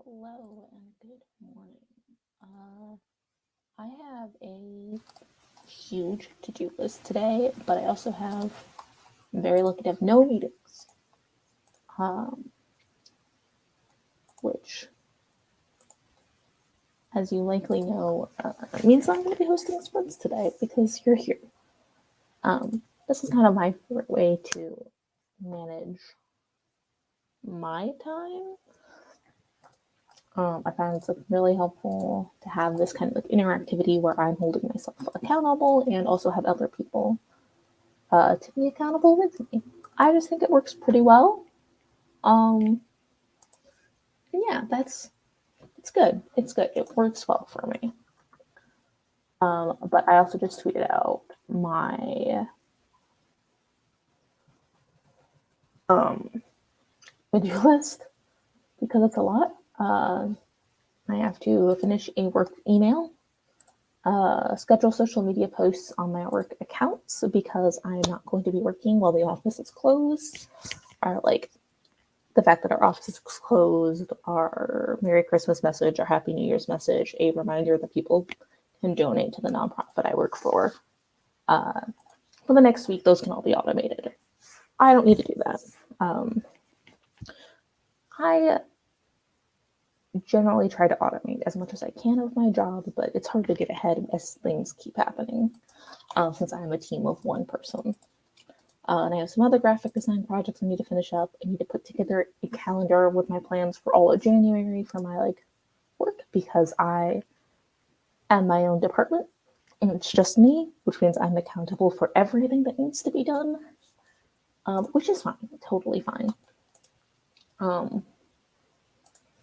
Hello and good morning. I have a huge to-do list today, but I also have I'm very lucky to have no meetings, um, which, as you likely know, means I'm going to be hosting sprints today because you're here. This is kind of my favorite way to manage my time. I find it's really helpful to have this kind of interactivity where I'm holding myself accountable and also have other people to be accountable with me. I just think it works pretty well. Yeah, it's good. It's good. It works well for me. But I also just tweeted out my to-do list because it's a lot. I have to finish a work email, schedule social media posts on my work accounts because I'm not going to be working while the office is closed. Or the fact that our office is closed, our Merry Christmas message, our Happy New Year's message, a reminder that people can donate to the nonprofit I work for. For the next week, those can all be automated. I don't need to do that. I generally try to automate as much as I can of my job, but it's hard to get ahead as things keep happening since I'm a team of one person. And I have some other graphic design projects I need to finish up. I need to put together a calendar with my plans for all of January for my work because I am my own department and it's just me, which means I'm accountable for everything that needs to be done, which is fine, totally fine.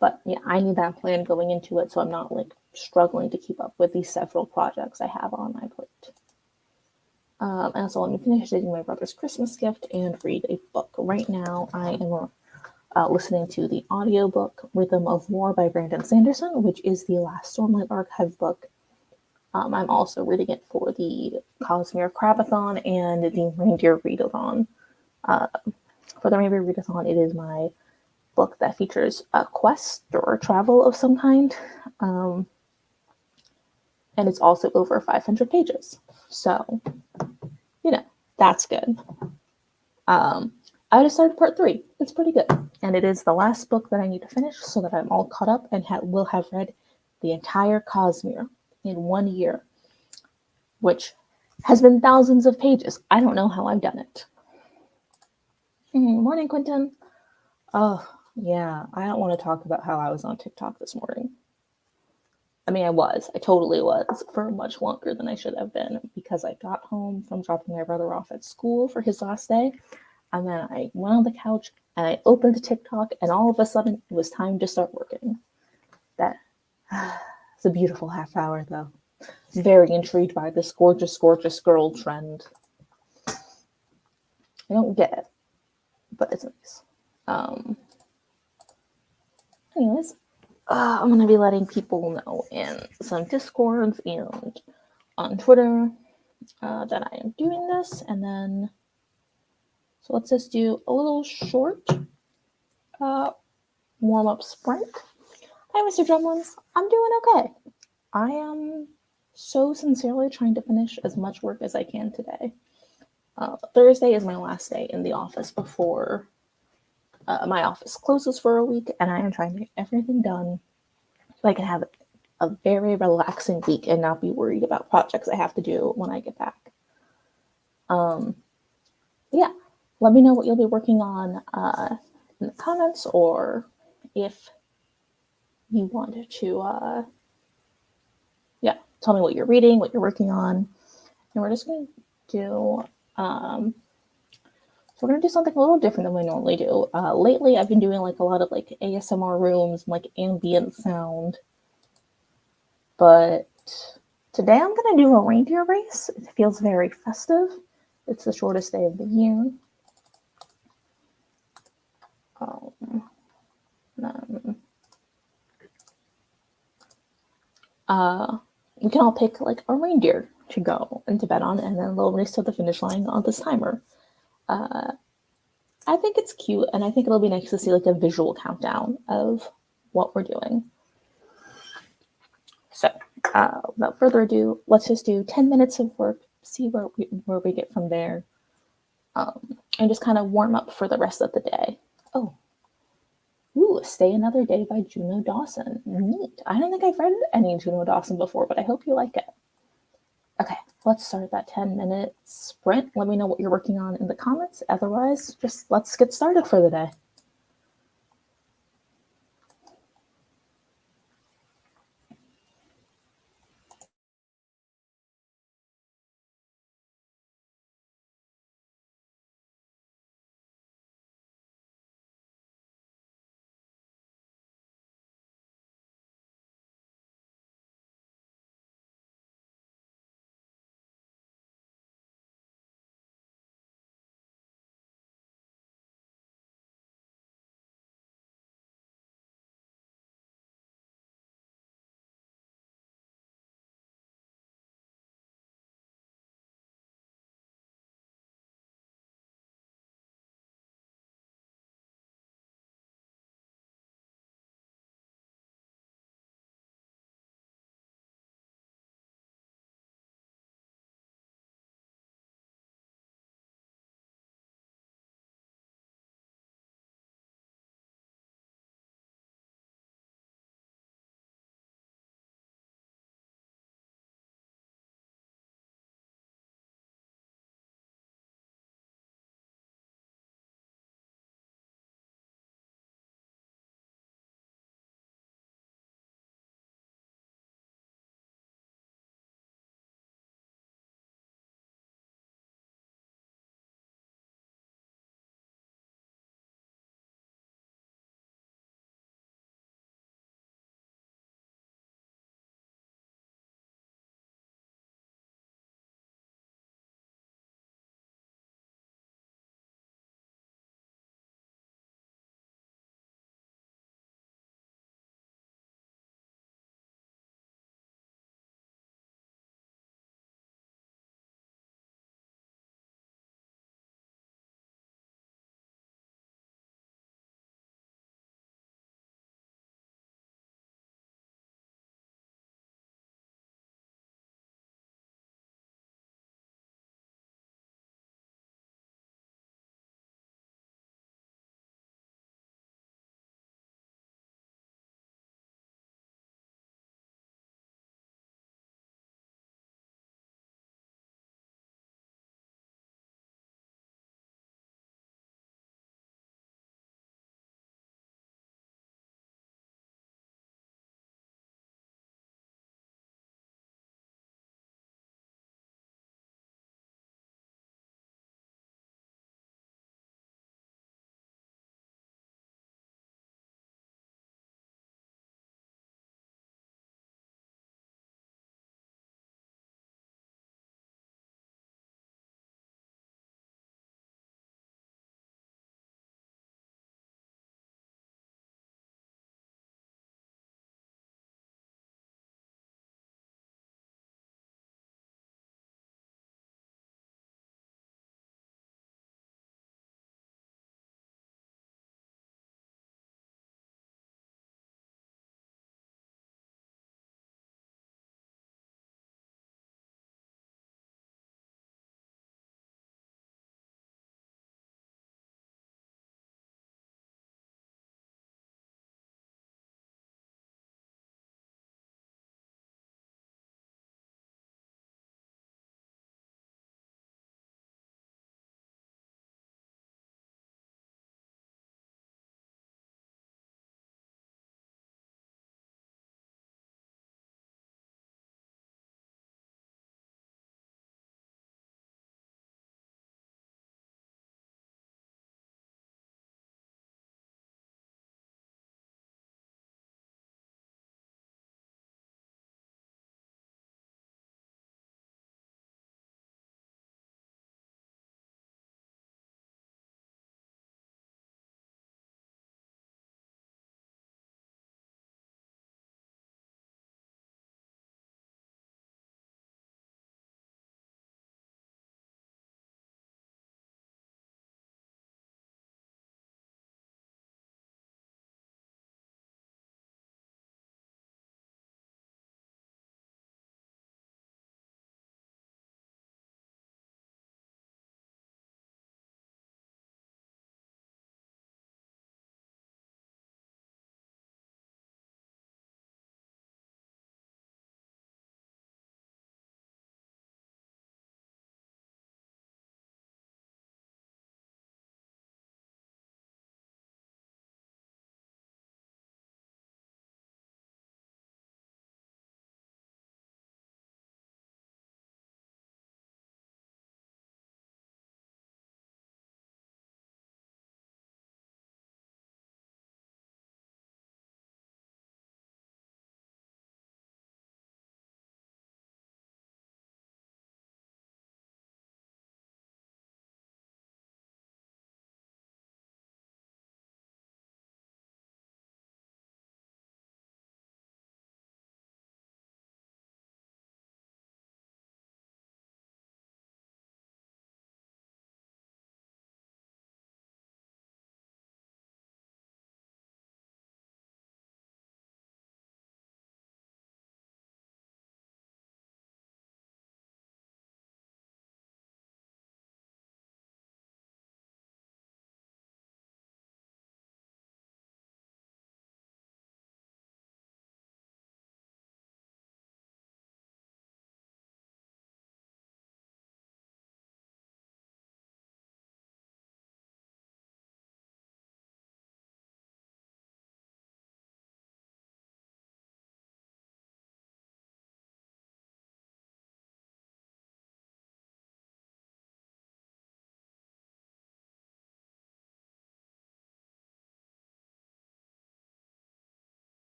But yeah, I need that plan going into it so I'm not struggling to keep up with these several projects I have on my plate. And also, I'm finishing my brother's Christmas gift and read a book. Right now, I am listening to the audiobook Rhythm of War by Brandon Sanderson, which is the last Stormlight Archive book. I'm also reading it for the Cosmere Crabathon and the Reindeer Readathon. For the Reindeer Readathon, it is my book that features a quest or travel of some kind. And it's also over 500 pages. So, that's good. I just started part 3. It's pretty good. And it is the last book that I need to finish so that I'm all caught up and will have read the entire Cosmere in 1 year, which has been thousands of pages. I don't know how I've done it. Morning, Quintin. Oh, yeah. I don't want to talk about how I was on TikTok this morning. I mean, I totally was for much longer than I should have been because I got home from dropping my brother off at school for his last day. And then I went on the couch and I opened TikTok and all of a sudden it was time to start working. It's a beautiful half hour though. Very intrigued by this gorgeous, gorgeous girl trend. I don't get it, but it's nice. Anyways, I'm going to be letting people know in some Discords and on Twitter that I am doing this. And then, so let's just do a little short warm-up sprint. Hi, Mr. Drumlins. I'm doing okay. I am so sincerely trying to finish as much work as I can today. Thursday is my last day in the office before my office closes for a week, and I am trying to get everything done so I can have a very relaxing week and not be worried about projects I have to do when I get back. Yeah, let me know what you'll be working on in the comments, or if you wanted to, tell me what you're reading, what you're working on, and we're just going to do. We're going to do something a little different than we normally do. Lately, I've been doing a lot of ASMR rooms, ambient sound. But today I'm going to do a reindeer race. It feels very festive. It's the shortest day of the year. We can all pick a reindeer to go and to bet on, and then they'll race to the finish line on this timer. I think it's cute, and I think it'll be nice to see a visual countdown of what we're doing. So without further ado, let's just do 10 minutes of work, see where we get from there, and just kind of warm up for the rest of the day. Oh, ooh, Stay Another Day by Juno Dawson. Neat. I don't think I've read any Juno Dawson before, but I hope you like it. Okay, let's start that 10-minute sprint. Let me know what you're working on in the comments. Otherwise, just let's get started for the day.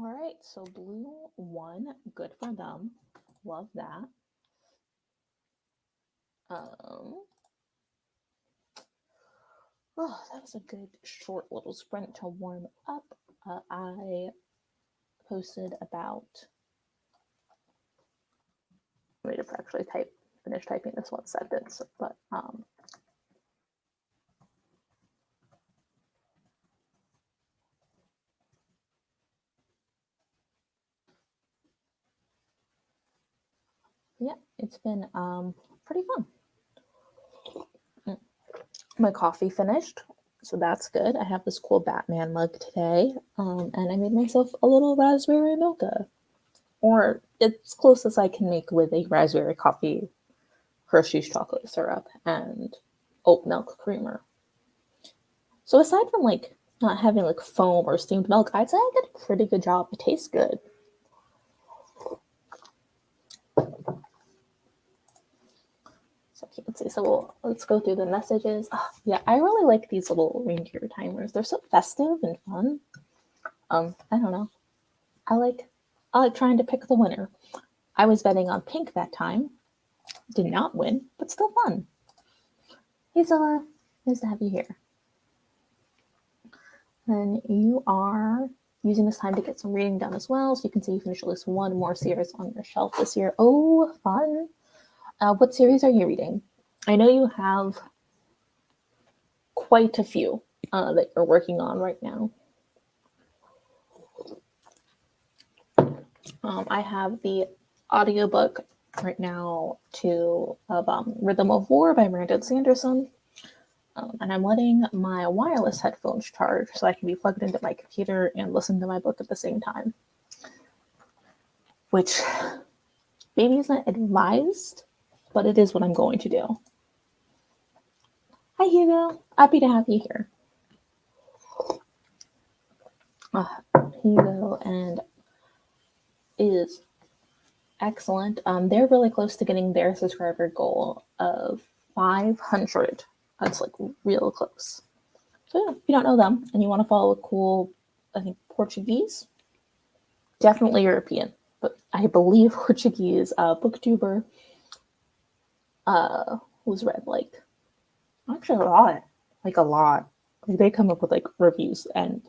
All right, so blue won. Good for them. Love that. Oh, that was a good short little sprint to warm up. I posted about. Let me actually finish typing this one sentence, but yeah, it's been pretty fun. My coffee finished, so that's good. I have this cool Batman mug today, and I made myself a little raspberry mocha, or it's close as I can make with a raspberry coffee, Hershey's chocolate syrup, and oat milk creamer. So aside from like not having like foam or steamed milk, I'd say I did a pretty good job. It tastes good. So let's see. So let's go through the messages. Oh, yeah, I really like these little reindeer timers. They're so festive and fun. I don't know. I like trying to pick the winner. I was betting on pink that time. Did not win, but still fun. Hey Zilla, nice to have you here. Then you are using this time to get some reading done as well, so you can see you finish at least one more series on your shelf this year. Oh, fun. What series are you reading? I know you have quite a few that you're working on right now. I have the audiobook right now of Rhythm of War by Brandon Sanderson. And I'm letting my wireless headphones charge so I can be plugged into my computer and listen to my book at the same time. Which maybe isn't advised, but it is what I'm going to do. Hi Hugo, happy to have you here. Hugo and is excellent. They're really close to getting their subscriber goal of 500. That's like real close. So yeah, if you don't know them and you want to follow a cool, I think Portuguese, definitely European, but I believe Portuguese booktuber who's read like actually a lot. Like they come up with like reviews and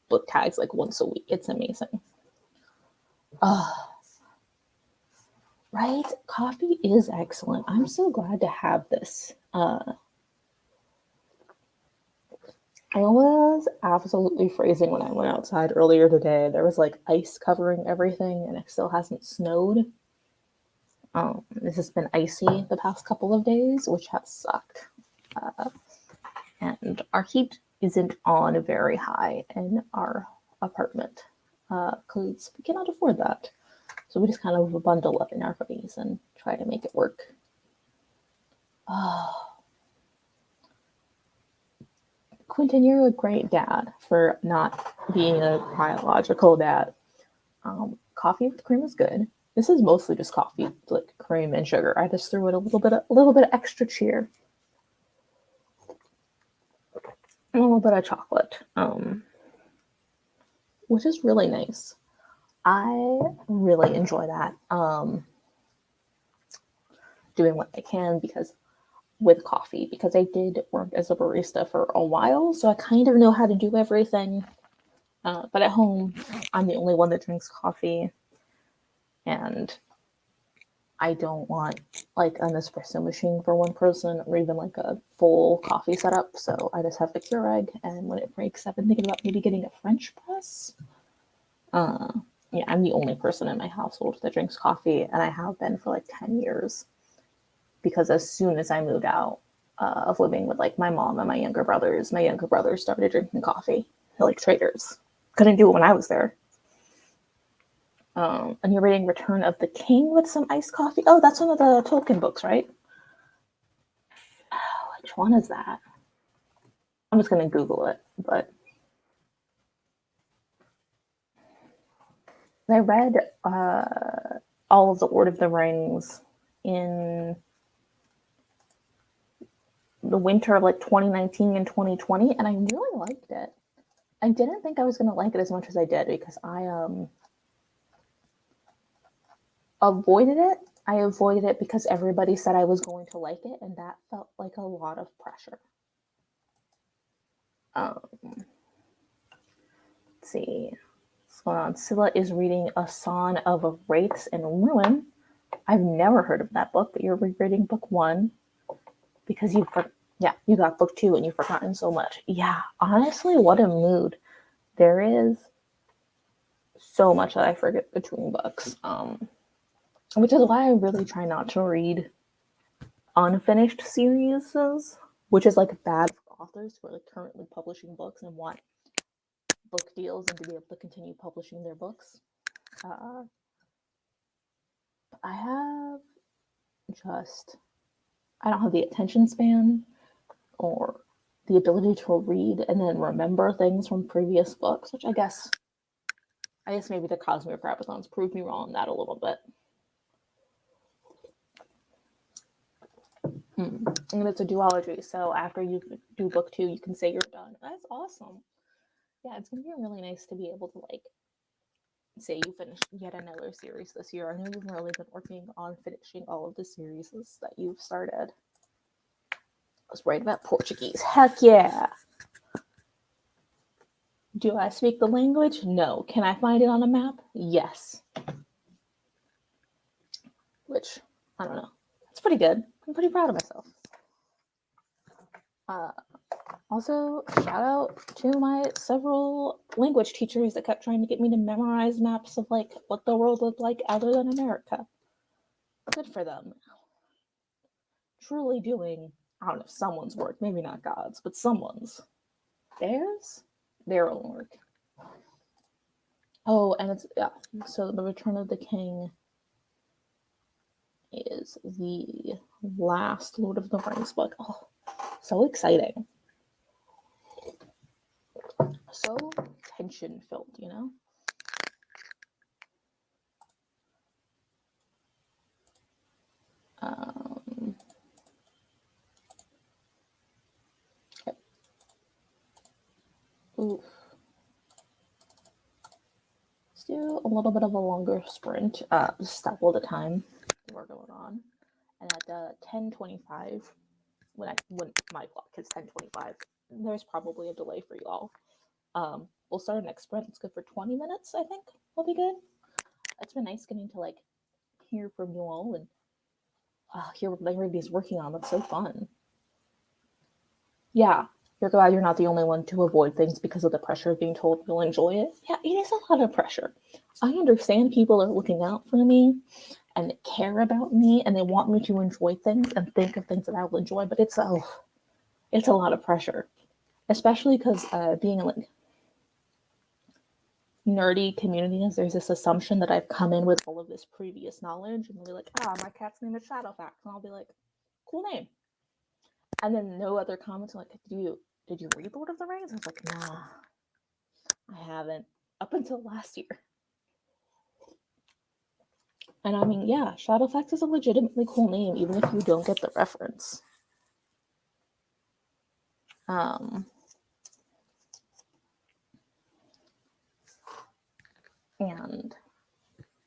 book tags like once a week. It's amazing. Right? Coffee is excellent. I'm so glad to have this. I was absolutely freezing when I went outside earlier today. There was like ice covering everything, and it still hasn't snowed. This has been icy the past couple of days, which has sucked. And our heat isn't on very high in our apartment because we cannot afford that. So we just kind of bundle up in our hoodies and try to make it work. Quintin, you're a great dad for not being a biological dad. Coffee with cream is good. This is mostly just coffee, like cream and sugar. I just threw in a little bit of extra cheer, a little bit of chocolate, which is really nice. I really enjoy that. Doing what I can with coffee, because I did work as a barista for a while, so I kind of know how to do everything. But at home, I'm the only one that drinks coffee, and I don't want like an espresso machine for one person or even like a full coffee setup. So I just have the Keurig, and when it breaks, I've been thinking about maybe getting a French press. Yeah, I'm the only person in my household that drinks coffee, and I have been for like 10 years. Because as soon as I moved out of living with like my mom and my younger brothers started drinking coffee, like traders. Couldn't do it when I was there. And you're reading Return of the King with some iced coffee. Oh, that's one of the Tolkien books, right? Which one is that? I'm just going to Google it, but I read all of the Lord of the Rings in the winter of like 2019 and 2020, and I really liked it. I didn't think I was going to like it as much as I did, because I avoided it. I avoided it because everybody said I was going to like it, and that felt like a lot of pressure. Let's see. What's going on? Scylla is reading A Song of Wraiths and Ruin. I've never heard of that book, but you're rereading book 1 because you got book 2 and you've forgotten so much. Yeah, honestly, what a mood. There is so much that I forget between books, which is why I really try not to read unfinished series, which is like bad for authors who are like currently publishing books and want book deals and to be able to continue publishing their books. I don't have the attention span or the ability to read and then remember things from previous books, which I guess maybe the Cosmere Gravitrons proved me wrong on that a little bit. And it's a duology, so after you do book 2, you can say you're done. That's awesome. Yeah, it's gonna be really nice to be able to like say you finished yet another series this year. I know you've really been working on finishing all of the series that you've started. I was right about Portuguese. Heck yeah! Do I speak the language? No. Can I find it on a map? Yes. Which, I don't know. It's pretty good. I'm pretty proud of myself. Also, shout out to my several language teachers that kept trying to get me to memorize maps of like what the world looked like other than America. Good for them. Truly doing, I don't know, someone's work. Maybe not God's, but someone's. Theirs? Their own work. Oh, and it's, yeah. So The Return of the King is the last Lord of the Rings book. Oh, so exciting. So tension-filled, you know? Okay. Oof. Let's do a little bit of a longer sprint, just double the time we're going on. And at 10:25, when my clock hits 10:25, there's probably a delay for you all. We'll start our next sprint. It's good for 20 minutes, I think. Will be good. It's been nice getting to like hear from you all and hear what everybody's working on. That's so fun. Yeah, you're glad you're not the only one to avoid things because of the pressure of being told you'll enjoy it. Yeah, it is a lot of pressure. I understand people are looking out for me and they care about me and they want me to enjoy things and think of things that I will enjoy, but it's a lot of pressure, especially because being in like nerdy communities, there's this assumption that I've come in with all of this previous knowledge and they'll be like, my cat's name is Shadowfax, and I'll be like, cool name. And then no other comments are like, did you read Lord of the Rings? I was like, nah, I haven't. Up until last year. And I mean, yeah, Shadowfax is a legitimately cool name, even if you don't get the reference. And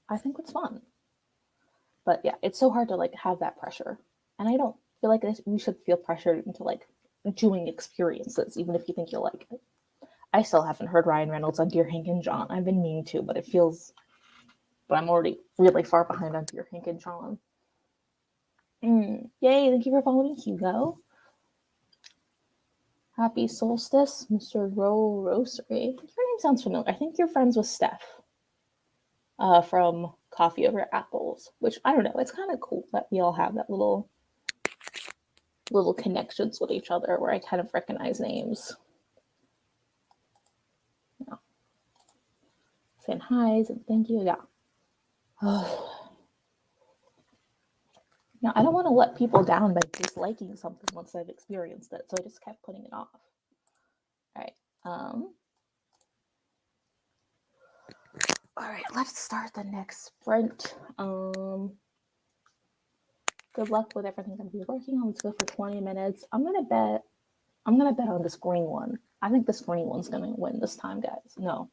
I think it's fun. But yeah, it's so hard to like have that pressure. And I don't feel like we should feel pressured into like doing experiences, even if you think you'll like it. I still haven't heard Ryan Reynolds on Dear Hank and John. I've been meaning to, but I'm already really far behind on Dear Hank and John. Yay, thank you for following Hugo. Happy Solstice, Mr. Rosary. Your name sounds familiar. I think you're friends with Steph from Coffee Over Apples, which I don't know. It's kind of cool that we all have that little connections with each other where I kind of recognize names. Yeah. Saying hi's and thank you. Yeah. Now, I don't want to let people down by disliking something once I've experienced it, so I just kept putting it off. All right. All right, let's start the next sprint. Good luck with everything I'm going to be working on. Let's go for 20 minutes. I'm gonna bet on this green one. I think this green one's gonna win this time, guys. No.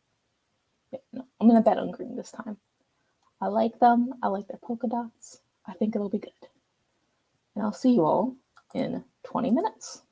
I'm gonna bet on green this time. I like them. I like their polka dots. I think it'll be good. And I'll see you all in 20 minutes.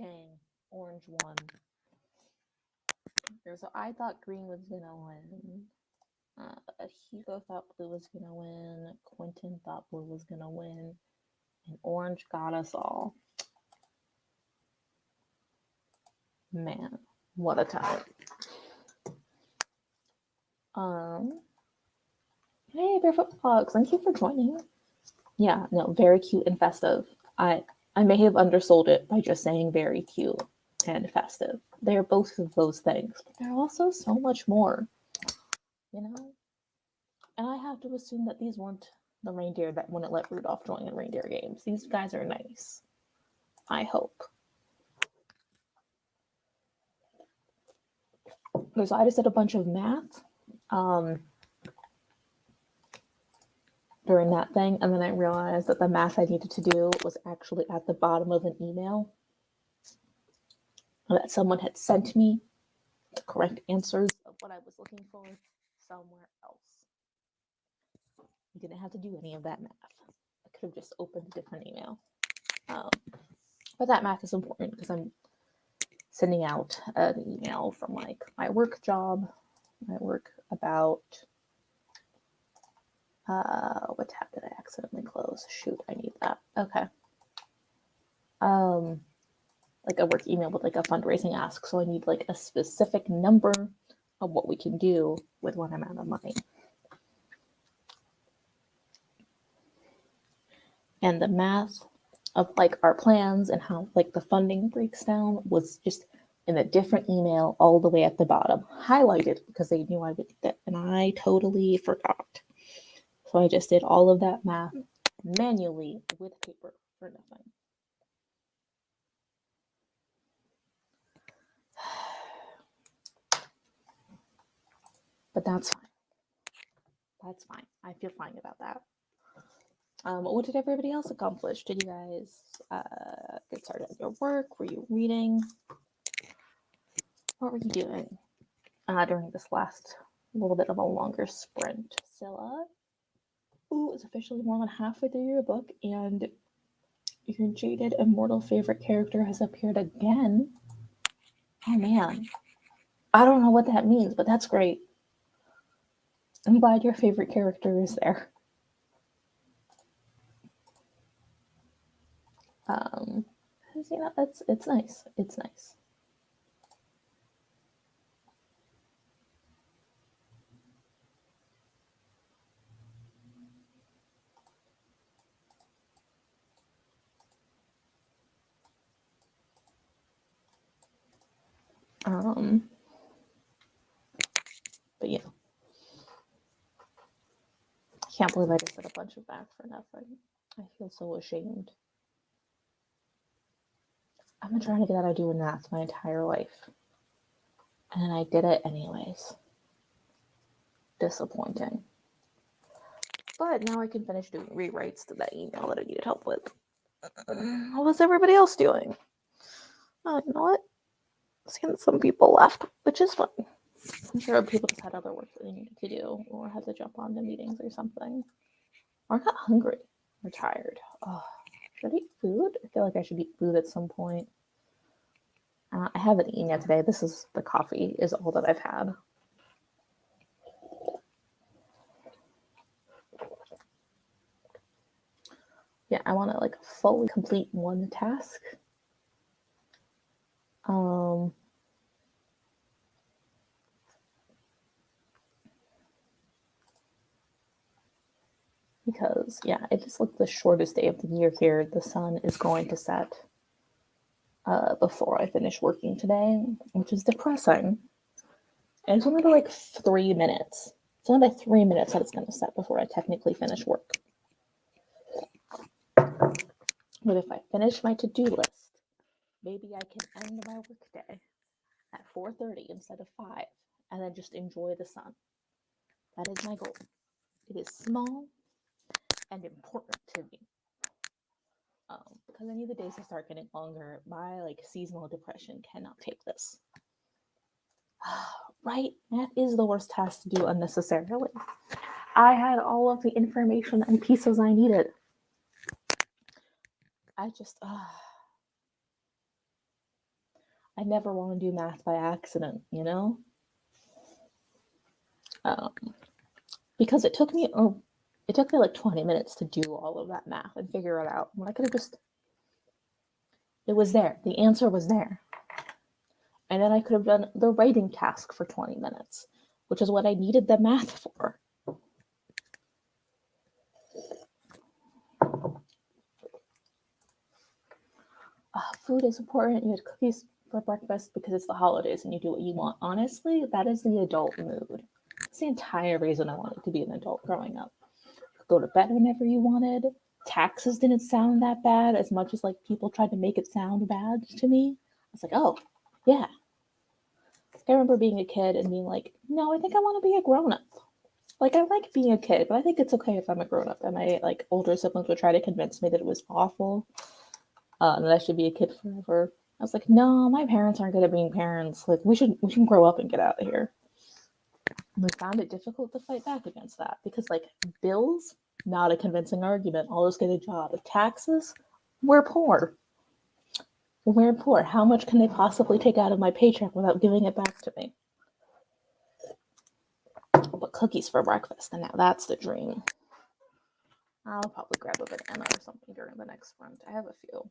Dang, orange won. So I thought green was gonna win. Hugo thought blue was gonna win. Quintin thought blue was gonna win. And orange got us all. Man, what a time. Hey, Barefoot Fox, thank you for joining. Yeah, no, very cute and festive. I may have undersold it by just saying very cute and festive. They're both of those things, but they're also so much more, you know? And I have to assume that these weren't the reindeer that wouldn't let Rudolph join the reindeer games. These guys are nice. I hope. So I just did a bunch of math during that thing, and then I realized that the math I needed to do was actually at the bottom of an email that someone had sent me the correct answers of what I was looking for somewhere else. I didn't have to do any of that math. I could have just opened a different email. But that math is important because I'm sending out an email from like my work job, my work about what tab did I accidentally close? Shoot, I need that. Okay. Like a work email with like a fundraising ask. So I need like a specific number of what we can do with one amount of money. And the math of like our plans and how like the funding breaks down was just in a different email all the way at the bottom, highlighted because they knew I would do that, and I totally forgot. So I just did all of that math manually with paper for nothing. But that's fine. That's fine. I feel fine about that. What did everybody else accomplish? Did you guys get started on your work? Were you reading? What were you doing during this last little bit of a longer sprint? Scylla, is officially more than halfway through your book, and your jaded immortal favorite character has appeared again. Oh man, I don't know what that means, but that's great. I'm glad your favorite character is there. You know, it's nice. It's nice. But yeah, I can't believe I just did a bunch of math for nothing. I feel so ashamed. I've been trying to get out of doing math my entire life, and I did it anyways. Disappointing. But now I can finish doing rewrites to that email that I needed help with. What was everybody else doing? Oh, you know what? Seeing some people left, which is fun. I'm sure people just had other work that they needed to do, or had to jump on to meetings or something. Or got hungry or tired. Oh, should I eat food? I feel like I should eat food at some point. I haven't eaten yet today. This is the coffee is all that I've had. Yeah, I want to like fully complete one task. Because yeah, it just like the shortest day of the year here. The sun is going to set before I finish working today, which is depressing. And it's only like 3 minutes. It's only by 3 minutes that it's going to set before I technically finish work. But if I finish my to-do list, maybe I can end my work day at 4:30 instead of 5, and then just enjoy the sun. That is my goal. It is small and important to me. Because I need the days to start getting longer. My like seasonal depression cannot take this. Right? That is the worst task to do unnecessarily. I had all of the information and pieces I needed. I just, I never want to do math by accident, you know? Because it took me like 20 minutes to do all of that math and figure it out. When I could have just, it was there. The answer was there. And then I could have done the writing task for 20 minutes, which is what I needed the math for. Food is important. You had cookies for breakfast because it's the holidays and you do what you want. Honestly, that is the adult mood. It's the entire reason I wanted to be an adult growing up. Go to bed whenever you wanted. Taxes didn't sound that bad as much as like people tried to make it sound bad to me. I was like, oh, yeah. I remember being a kid and being like, no, I think I want to be a grown-up. Like, I like being a kid, but I think it's okay if I'm a grown-up. And my like older siblings would try to convince me that it was awful. And that I should be a kid forever. I was like, no, my parents aren't good at being parents. Like, we can grow up and get out of here. And we found it difficult to fight back against that because, like, bills, not a convincing argument. I'll just get a job. Taxes, we're poor. We're poor. How much can they possibly take out of my paycheck without giving it back to me? But cookies for breakfast, and now that's the dream. I'll probably grab a banana or something during the next sprint. I have a few.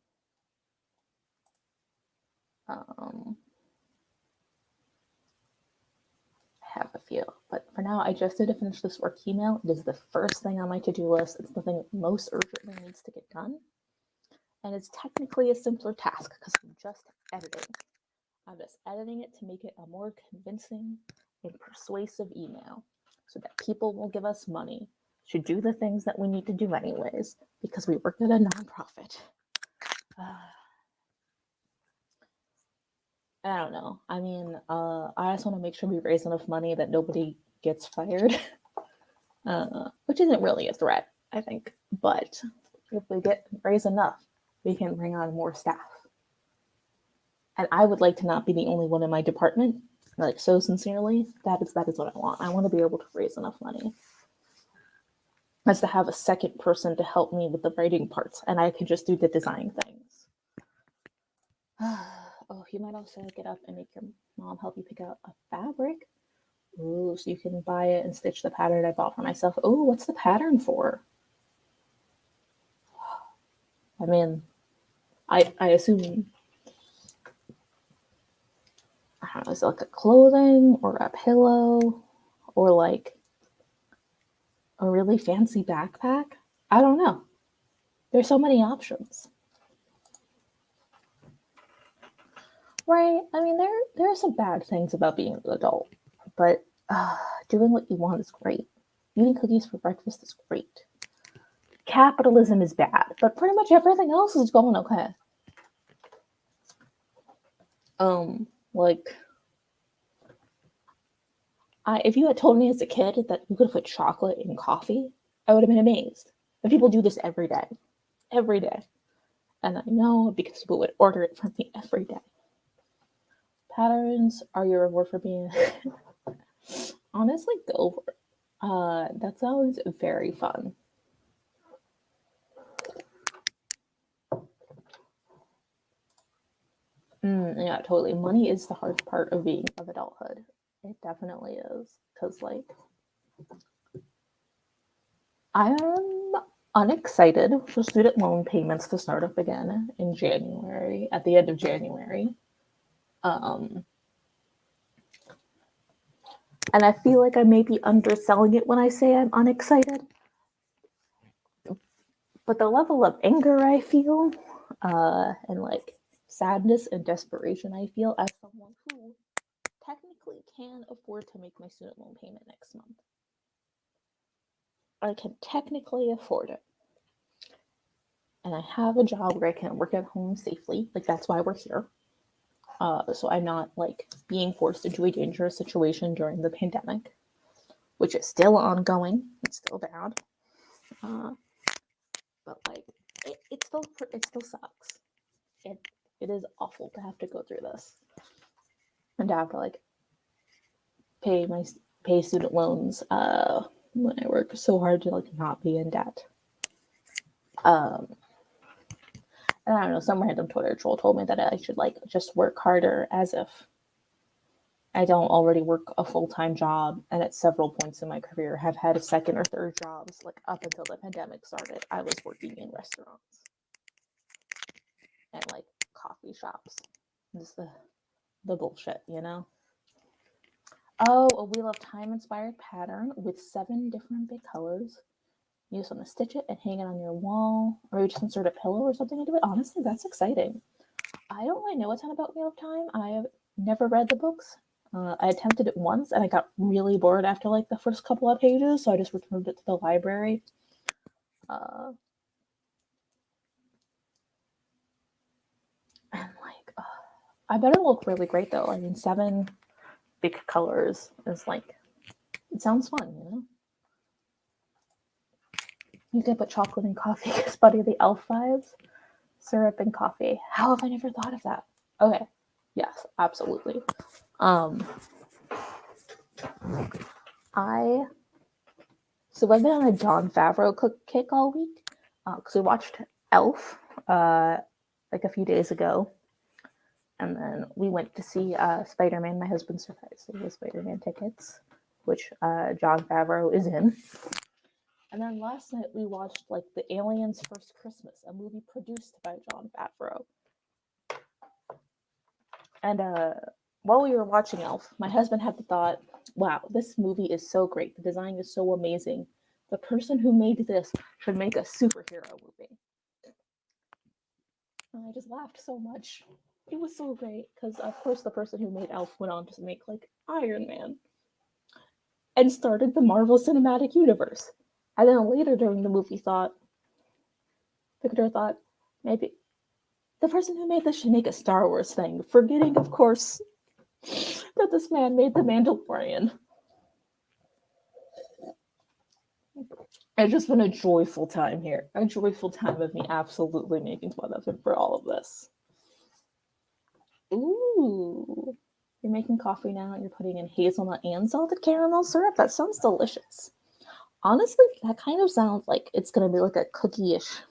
But for now, I just need to finish this work email. It is the first thing on my to-do list. It's the thing that most urgently needs to get done. And it's technically a simpler task because I'm just editing. I'm just editing it to make it a more convincing and persuasive email so that people will give us money to do the things that we need to do anyways because we work at a nonprofit. I don't know. I mean, I just want to make sure we raise enough money that nobody gets fired, which isn't really a threat, I think. But if we raise enough, we can bring on more staff. And I would like to not be the only one in my department. Like, so sincerely, that is what I want. I want to be able to raise enough money as to have a second person to help me with the writing parts, and I can just do the design things. Oh, you might also get up and make your mom help you pick out a fabric. Ooh, so you can buy it and stitch the pattern I bought for myself. Oh, what's the pattern for? I mean, I assume, I don't know, is it like a clothing or a pillow or like a really fancy backpack? I don't know. There's so many options. Right? I mean, there are some bad things about being an adult, but doing what you want is great. Eating cookies for breakfast is great. Capitalism is bad, but pretty much everything else is going okay. Like, if you had told me as a kid that you could put chocolate in coffee, I would have been amazed. And people do this every day. Every day. And I know because people would order it from me every day. Patterns are your reward for being... Honestly, go for it. That sounds very fun. Yeah, totally. Money is the hard part of adulthood. It definitely is. Because, like, I am unexcited for student loan payments to start up again in January, at the end of January. And I feel like I may be underselling it when I say I'm unexcited. But the level of anger I feel, and like sadness and desperation I feel as someone who technically can afford to make my student loan payment next month. I can technically afford it. And I have a job where I can work at home safely. Like, that's why we're here. So I'm not like being forced into a dangerous situation during the pandemic, which is still ongoing. It's still bad. But like, it still sucks. It is awful to have to go through this and to have to like pay student loans when I work so hard to like not be in debt. And I don't know, some random Twitter troll told me that I should like just work harder, as if I don't already work a full-time job, and at several points in my career have had second or third jobs. Like up until the pandemic started, I was working in restaurants and like coffee shops. Just the bullshit, you know? Oh, a Wheel of Time inspired pattern with 7 different big colors. You just want to stitch it and hang it on your wall, or you just insert a pillow or something into it. Honestly, that's exciting. I don't really know a ton about Wheel of Time. I have never read the books. I attempted it once and I got really bored after like the first couple of pages, so I just returned it to the library. And like, I bet it'll look really great though. I mean, 7 big colors is like, it sounds fun, you know? You can put chocolate in coffee because Buddy the Elf vibes. Syrup and coffee. How have I never thought of that? Okay. Yes, absolutely. So I've been on a Jon Favreau kick all week because we watched Elf like a few days ago, and then we went to see Spider-Man. My husband surprised me with Spider-Man tickets, which Jon Favreau is in. And then last night we watched like The Aliens First Christmas, a movie produced by Jon Favreau. And while we were watching Elf, my husband had the thought, wow, this movie is so great. The design is so amazing. The person who made this should make a superhero movie. And I just laughed so much. It was so great because, of course, the person who made Elf went on to make like Iron Man and started the Marvel Cinematic Universe. And then later during the movie Victor thought, maybe the person who made this should make a Star Wars thing, forgetting, of course, that this man made The Mandalorian. It's just been a joyful time here. A joyful time of me absolutely making fun of him for all of this. Ooh. You're making coffee now and you're putting in hazelnut and salted caramel syrup? That sounds delicious. Honestly, that kind of sounds like it's going to be like a cookie-ish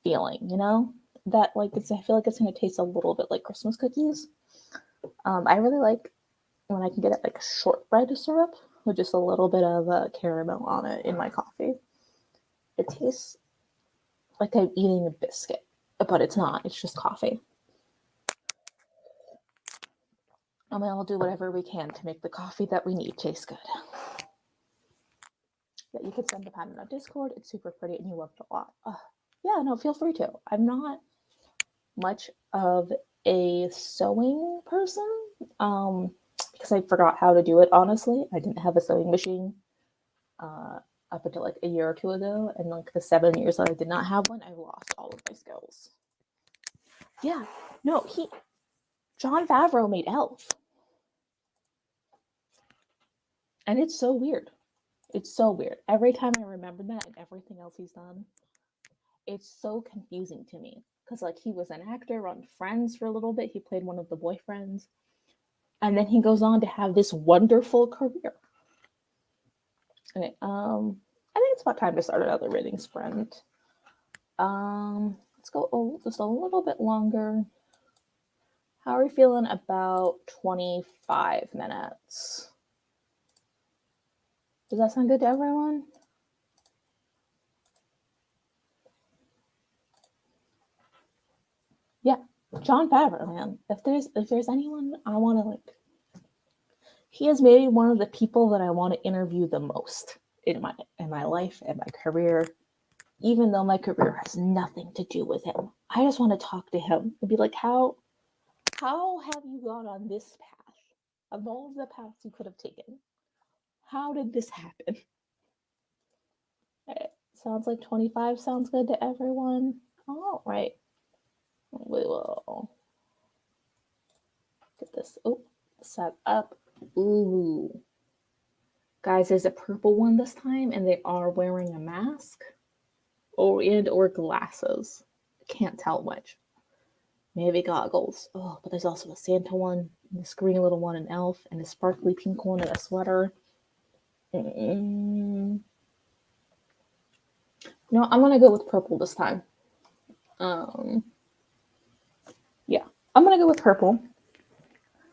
feeling, you know? That like I feel like it's going to taste a little bit like Christmas cookies. I really like when I can get it like shortbread syrup with just a little bit of caramel on it in my coffee. It tastes like I'm eating a biscuit, but it's not. It's just coffee. And we'll do whatever we can to make the coffee that we need taste good. Yeah, you could send the pattern on Discord. It's super pretty and you loved it a lot. Yeah, no, feel free to. I'm not much of a sewing person because I forgot how to do it, honestly. I didn't have a sewing machine up until like a year or 2 ago, and like the 7 years that I did not have one, I lost all of my skills. Yeah, no, Jon Favreau made Elf. And it's so weird. It's so weird. Every time I remember that and everything else he's done, it's so confusing to me. Because like he was an actor on Friends for a little bit. He played one of the boyfriends. And then he goes on to have this wonderful career. Okay, I think it's about time to start another rating sprint. Let's go just a little bit longer. How are we feeling about 25 minutes? Does that sound good to everyone? Yeah, Jon Favreau, man. If there's anyone I want to like, he is maybe one of the people that I want to interview the most in my life and my career. Even though my career has nothing to do with him, I just want to talk to him and be like, how have you gone on this path of all of the paths you could have taken? How did this happen? It sounds like 25 sounds good to everyone. All right. We will get this set up. Ooh. Guys, there's a purple one this time, and they are wearing a mask or glasses. Can't tell which. Maybe goggles. Oh, but there's also a Santa one, this green little one, an elf, and a sparkly pink one, and a sweater. No, I'm gonna go with purple this time. I'm going to go with purple.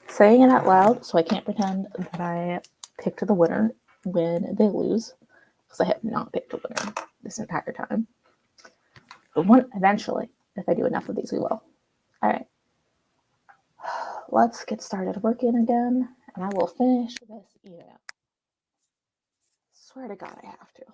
Saying it out loud so I can't pretend that I picked the winner when they lose, because I have not picked a winner this entire time. But eventually, if I do enough of these, we will. All right. Let's get started working again, and I will finish this email. Swear to God, I have to.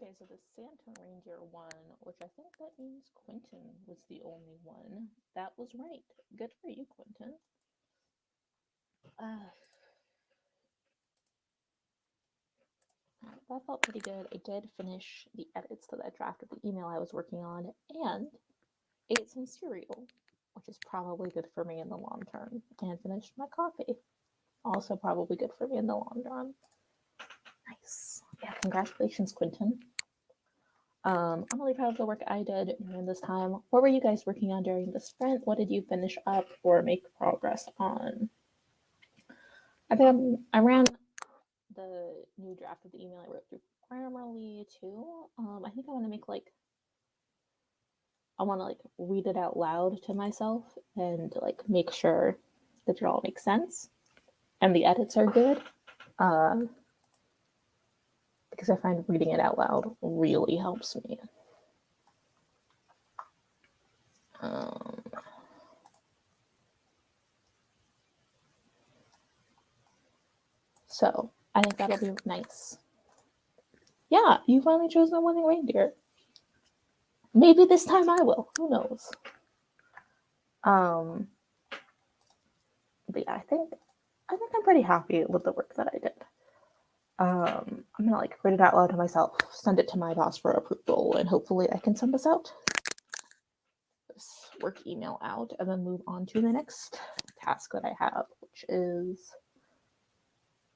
Okay, so the Santa reindeer one, which I think that means Quintin was the only one. That was right. Good for you, Quintin. That felt pretty good. I did finish the edits to that draft of the email I was working on and ate some cereal, which is probably good for me in the long term, and finished my coffee. Also probably good for me in the long run. Nice. Yeah, congratulations, Quintin. I'm really proud of the work I did during this time. What were you guys working on during the sprint? What did you finish up or make progress on? I ran the new draft of the email I wrote through Grammarly too. I think I want to make I want to read it out loud to myself and make sure that it all makes sense and the edits are good. Because I find reading it out loud really helps me. So I think that'll be nice. Yeah, you finally chose the winning reindeer. Maybe this time I will. Who knows? But yeah, I think I'm pretty happy with the work that I did. I'm gonna read it out loud to myself, send it to my boss for approval, and hopefully I can send this work email out, and then move on to the next task that I have, which is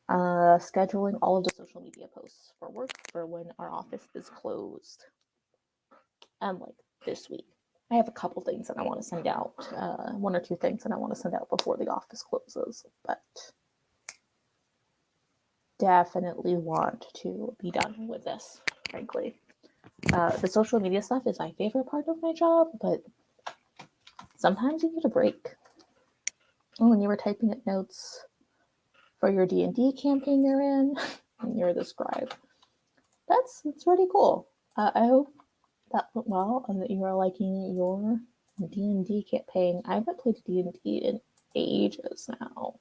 scheduling all of the social media posts for work for when our office is closed. And this week, I have a couple things that I want to send out, one or two things that I want to send out before the office closes, but definitely want to be done with this, frankly. The social media stuff is my favorite part of my job, but sometimes you need a break. When you were typing up notes for your D&D campaign you're in, and you're the scribe, that's pretty cool. I hope that went well and that you are liking your D&D campaign. I haven't played D&D in ages now.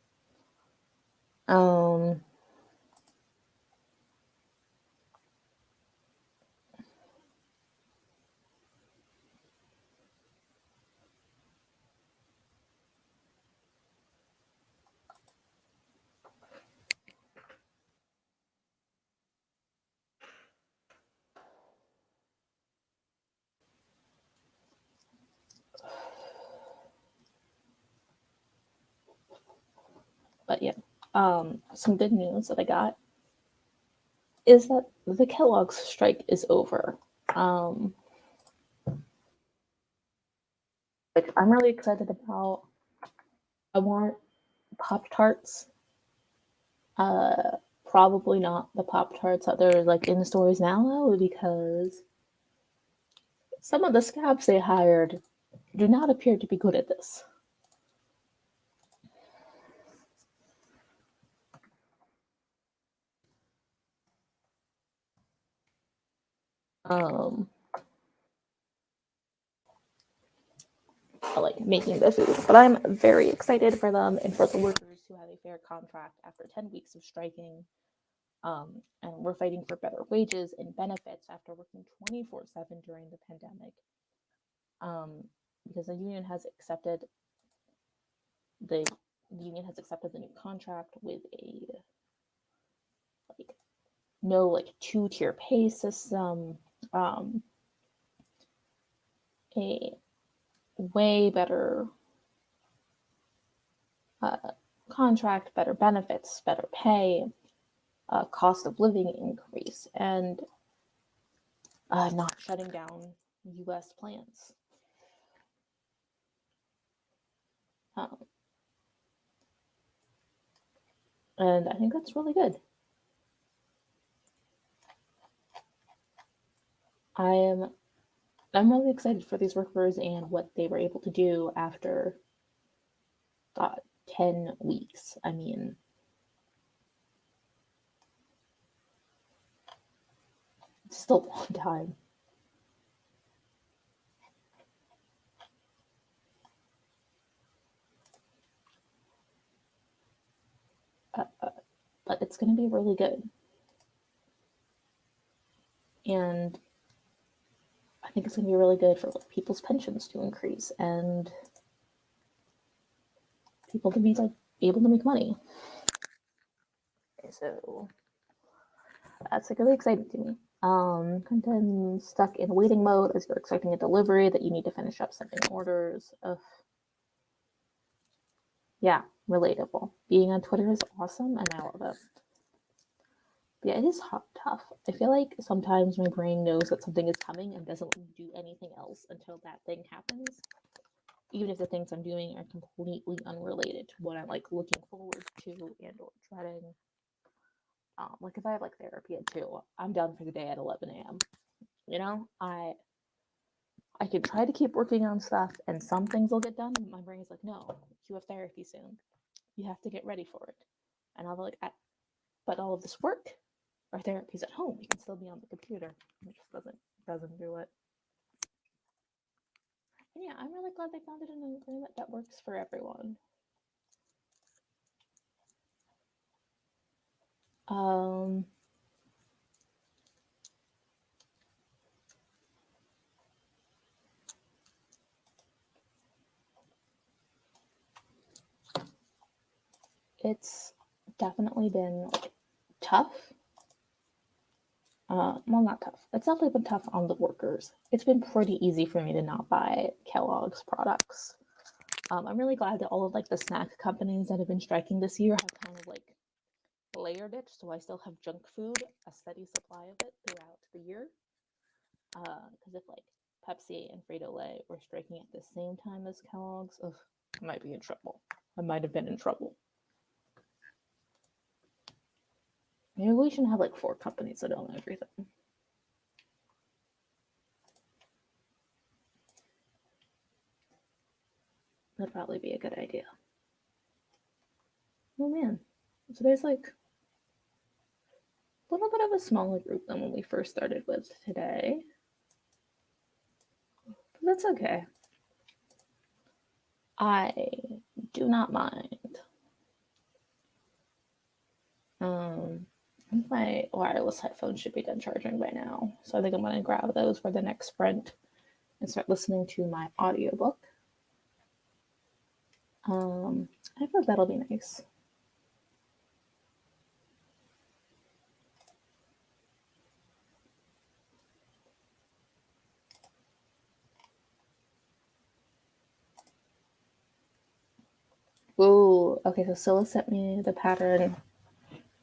But yeah, some good news that I got is that the Kellogg's strike is over. I'm really excited about. I want Pop-Tarts. Probably not the Pop-Tarts that they're in the stores now, though, because some of the scabs they hired do not appear to be good at this. Making the food, but I'm very excited for them and for the workers who have a fair contract after 10 weeks of striking. And we're fighting for better wages and benefits after working 24/7 during the pandemic. Because the union has accepted the new contract with a no 2-tier pay system, a way better contract, better benefits, better pay, cost of living increase, and not shutting down U.S. plants. And I think that's really good. I'm really excited for these workers and what they were able to do after 10 weeks. I mean, it's still a long time. But it's going to be really good. And I think it's going to be really good for like people's pensions to increase and people to be like able to make money. So that's like really exciting to me. Quintin's stuck in waiting mode as you're expecting a delivery that you need to finish up sending orders. Ugh. Yeah, relatable. Being on Twitter is awesome and I love it. But yeah, it is tough. I feel like sometimes my brain knows that something is coming and doesn't do anything else until that thing happens. Even if the things I'm doing are completely unrelated to what I'm like looking forward to and or dreading. Like if I have like therapy at 2, I'm done for the day at 11 a.m. You know, I can try to keep working on stuff and some things will get done. And my brain's like, no, you have therapy soon. You have to get ready for it. And I'll be like, but all of this work, our therapy's at home. You can still be on the computer. It just doesn't do it. And yeah, I'm really glad they found it in an agreement that works for everyone. It's definitely been like, tough. Well, not tough. It's definitely been tough on the workers. It's been pretty easy for me to not buy Kellogg's products. I'm really glad that all of like the snack companies that have been striking this year have kind of like layered it, so I still have junk food, a steady supply of it throughout the year. Because if like Pepsi and Frito-Lay were striking at the same time as Kellogg's, I might be in trouble. I might have been in trouble. Maybe we should have like 4 companies that own everything. That'd probably be a good idea. Oh man. So there's like a little bit of a smaller group than when we first started with today. But that's okay. I do not mind. My wireless headphones should be done charging by now. So I think I'm going to grab those for the next sprint and start listening to my audiobook. I feel like that'll be nice. Ooh, okay, so Scylla sent me the pattern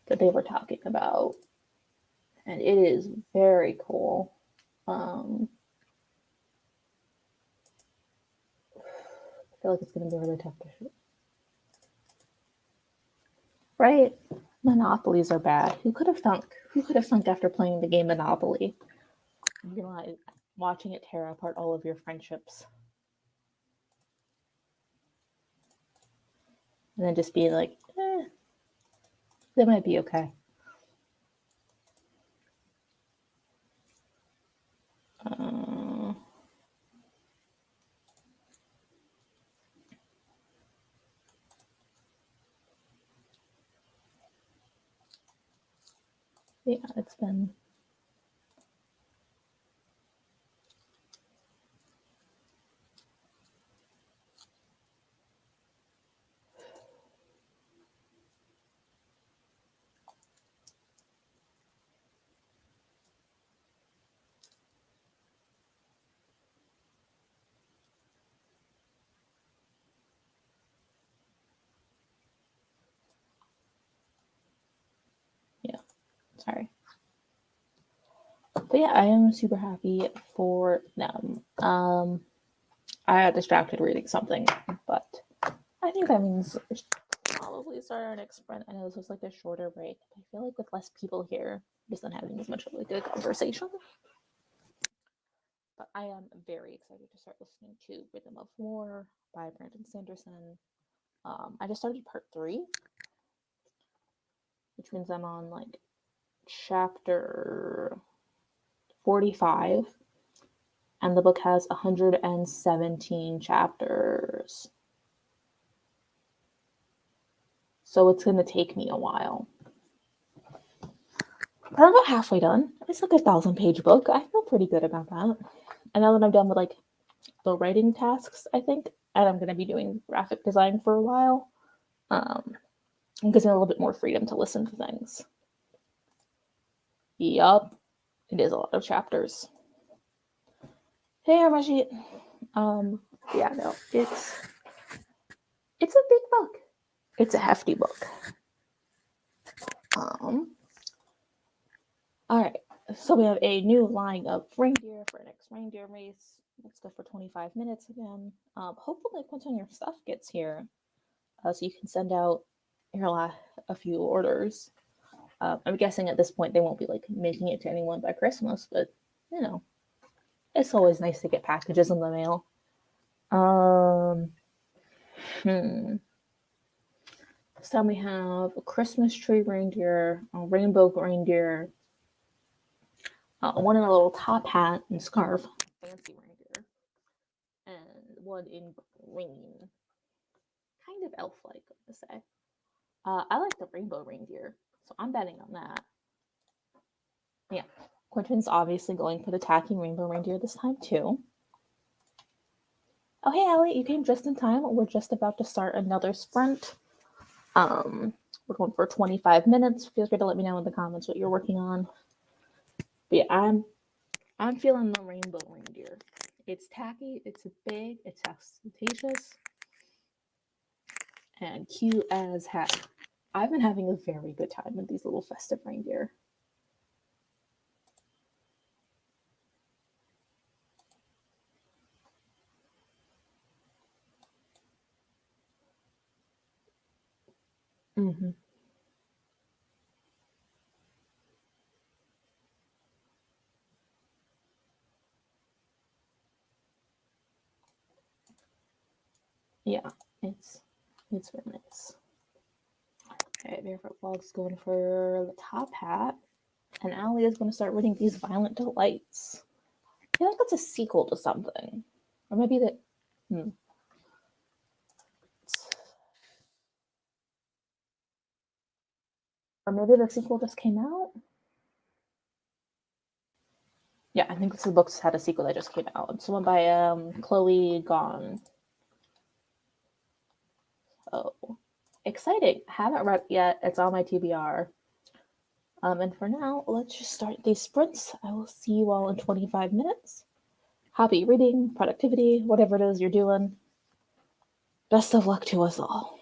that they were talking about, and it is very cool. I feel like it's going to be really tough to shoot. Right? Monopolies are bad. Who could have thunk? Who could have thunk after playing the game Monopoly? You know, watching it tear apart all of your friendships. And then just being like, they might be okay. Yeah, it's been sorry. But yeah, I am super happy for them. I got distracted reading something, but I think that means we'll probably start our next sprint. I know this was like a shorter break. I feel like with less people here, just not having as much of like a conversation. But I am very excited to start listening to Rhythm of War by Brandon Sanderson. I just started part 3, which means I'm on like chapter 45, and the book has 117 chapters. So it's going to take me a while. But I'm about halfway done. It's like a 1,000-page book. I feel pretty good about that. And now that I'm done with like the writing tasks, I think, and I'm going to be doing graphic design for a while, it gives me a little bit more freedom to listen to things. Yup, it is a lot of chapters. Hey, Armashi. Yeah, no, it's a big book. It's a hefty book. All right. So we have a new line of reindeer for our next reindeer race. Let's go for 25 minutes again. Hopefully, Quintin, your stuff gets here, so you can send out a few orders. I'm guessing at this point they won't be like making it to anyone by Christmas, but you know, it's always nice to get packages in the mail. This time we have a Christmas tree reindeer, a rainbow reindeer, one in a little top hat and scarf, fancy reindeer, and one in green, kind of elf-like, I'm gonna say. I like the rainbow reindeer, so I'm betting on that. Yeah, Quintin's obviously going for the tacky rainbow reindeer this time too. Oh, hey, Allie, you came just in time. We're just about to start another sprint. We're going for 25 minutes. Feel free to let me know in the comments what you're working on. But yeah, I'm feeling the rainbow reindeer. It's tacky, it's big, it's ostentatious, and cute as heck. I've been having a very good time with these little festive reindeer. Mm-hmm. Yeah, it's very nice. Okay, Barefoot Vlog's going for the top hat, and Allie is going to start reading these Violent Delights. I feel like it's a sequel to something, or maybe that. Or maybe the sequel just came out. Yeah, I think this book's had a sequel that just came out. It's one by Chloe Gone. Oh, exciting! Haven't read it yet. It's on my TBR. And for now, let's just start these sprints. I will see you all in 25 minutes. Happy reading, productivity, whatever it is you're doing. Best of luck to us all.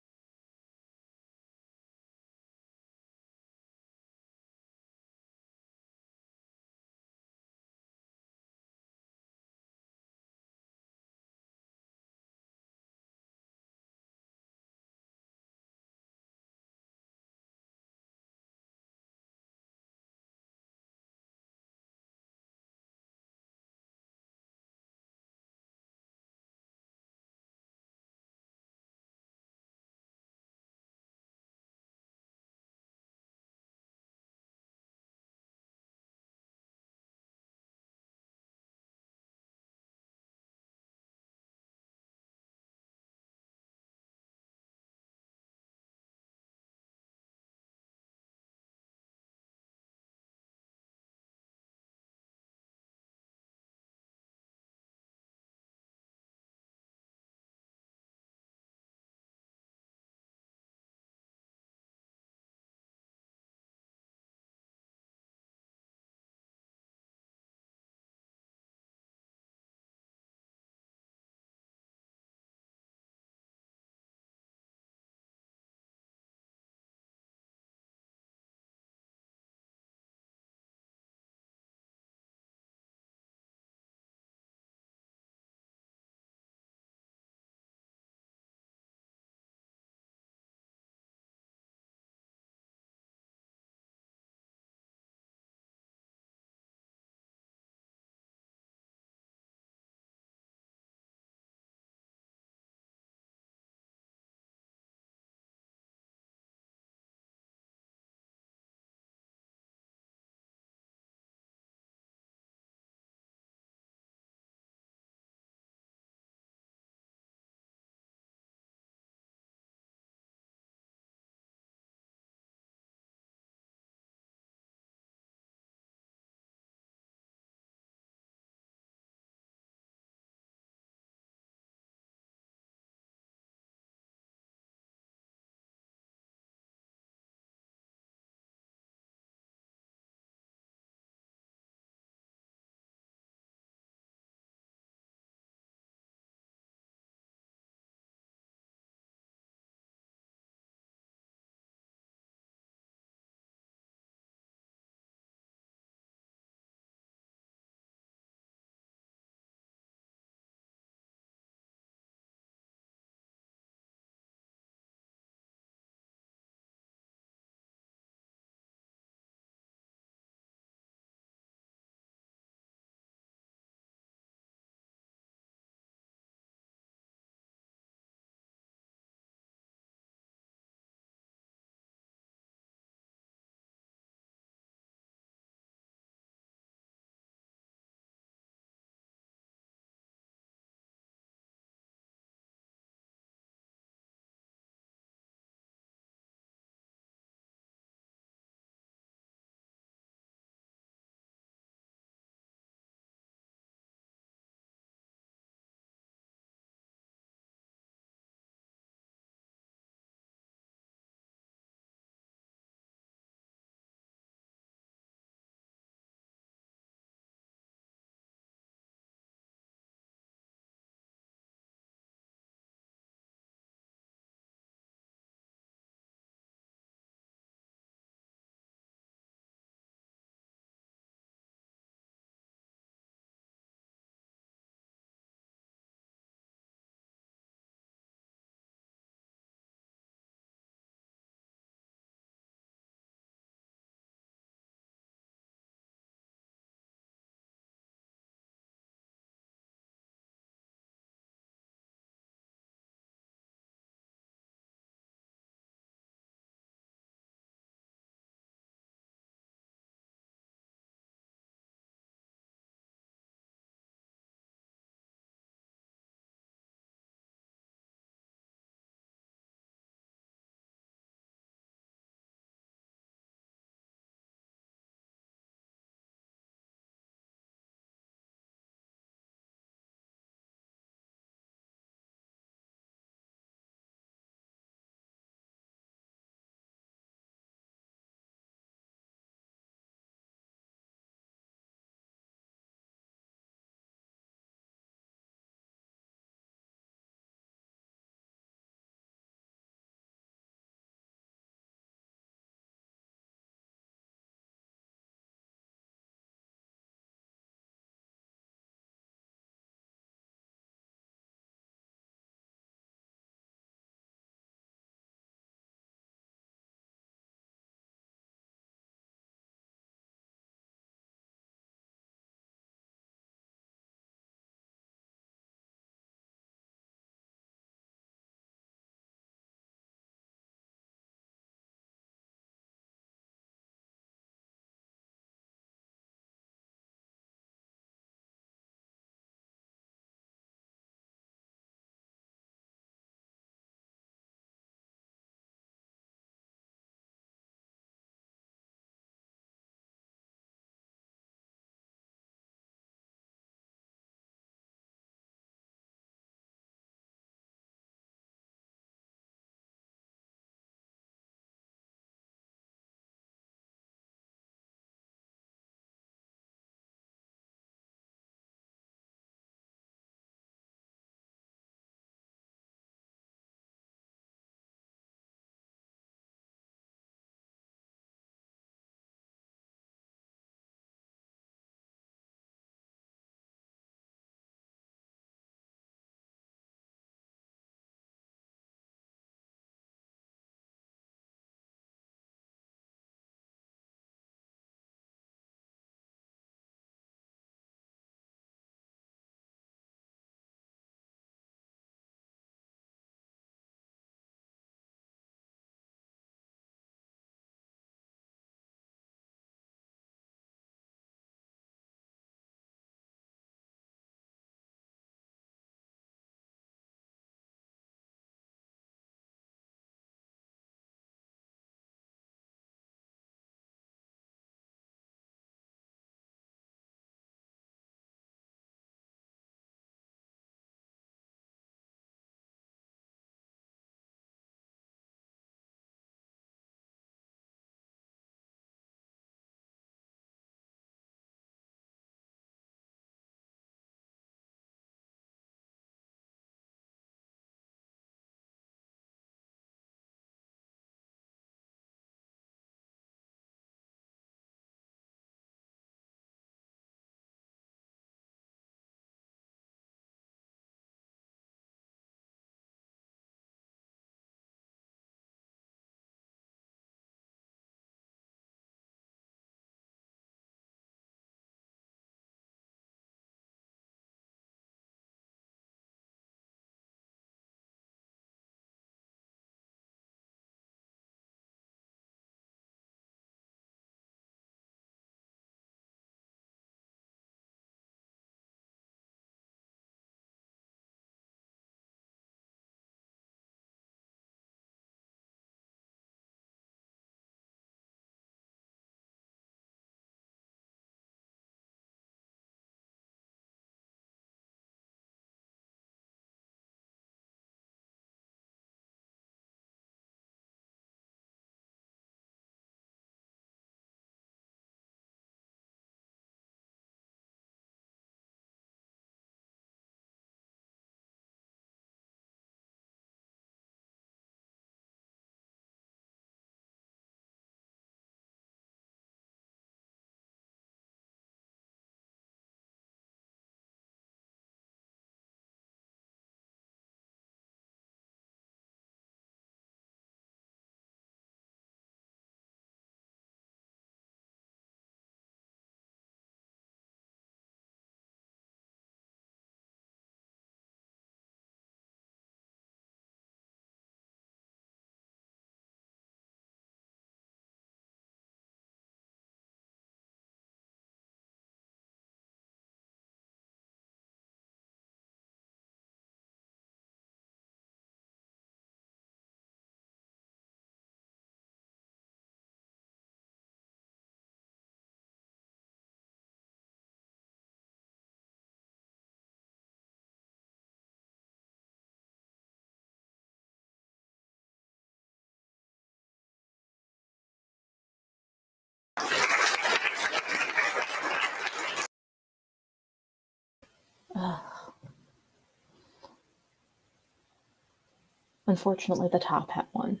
Unfortunately, the top hat won,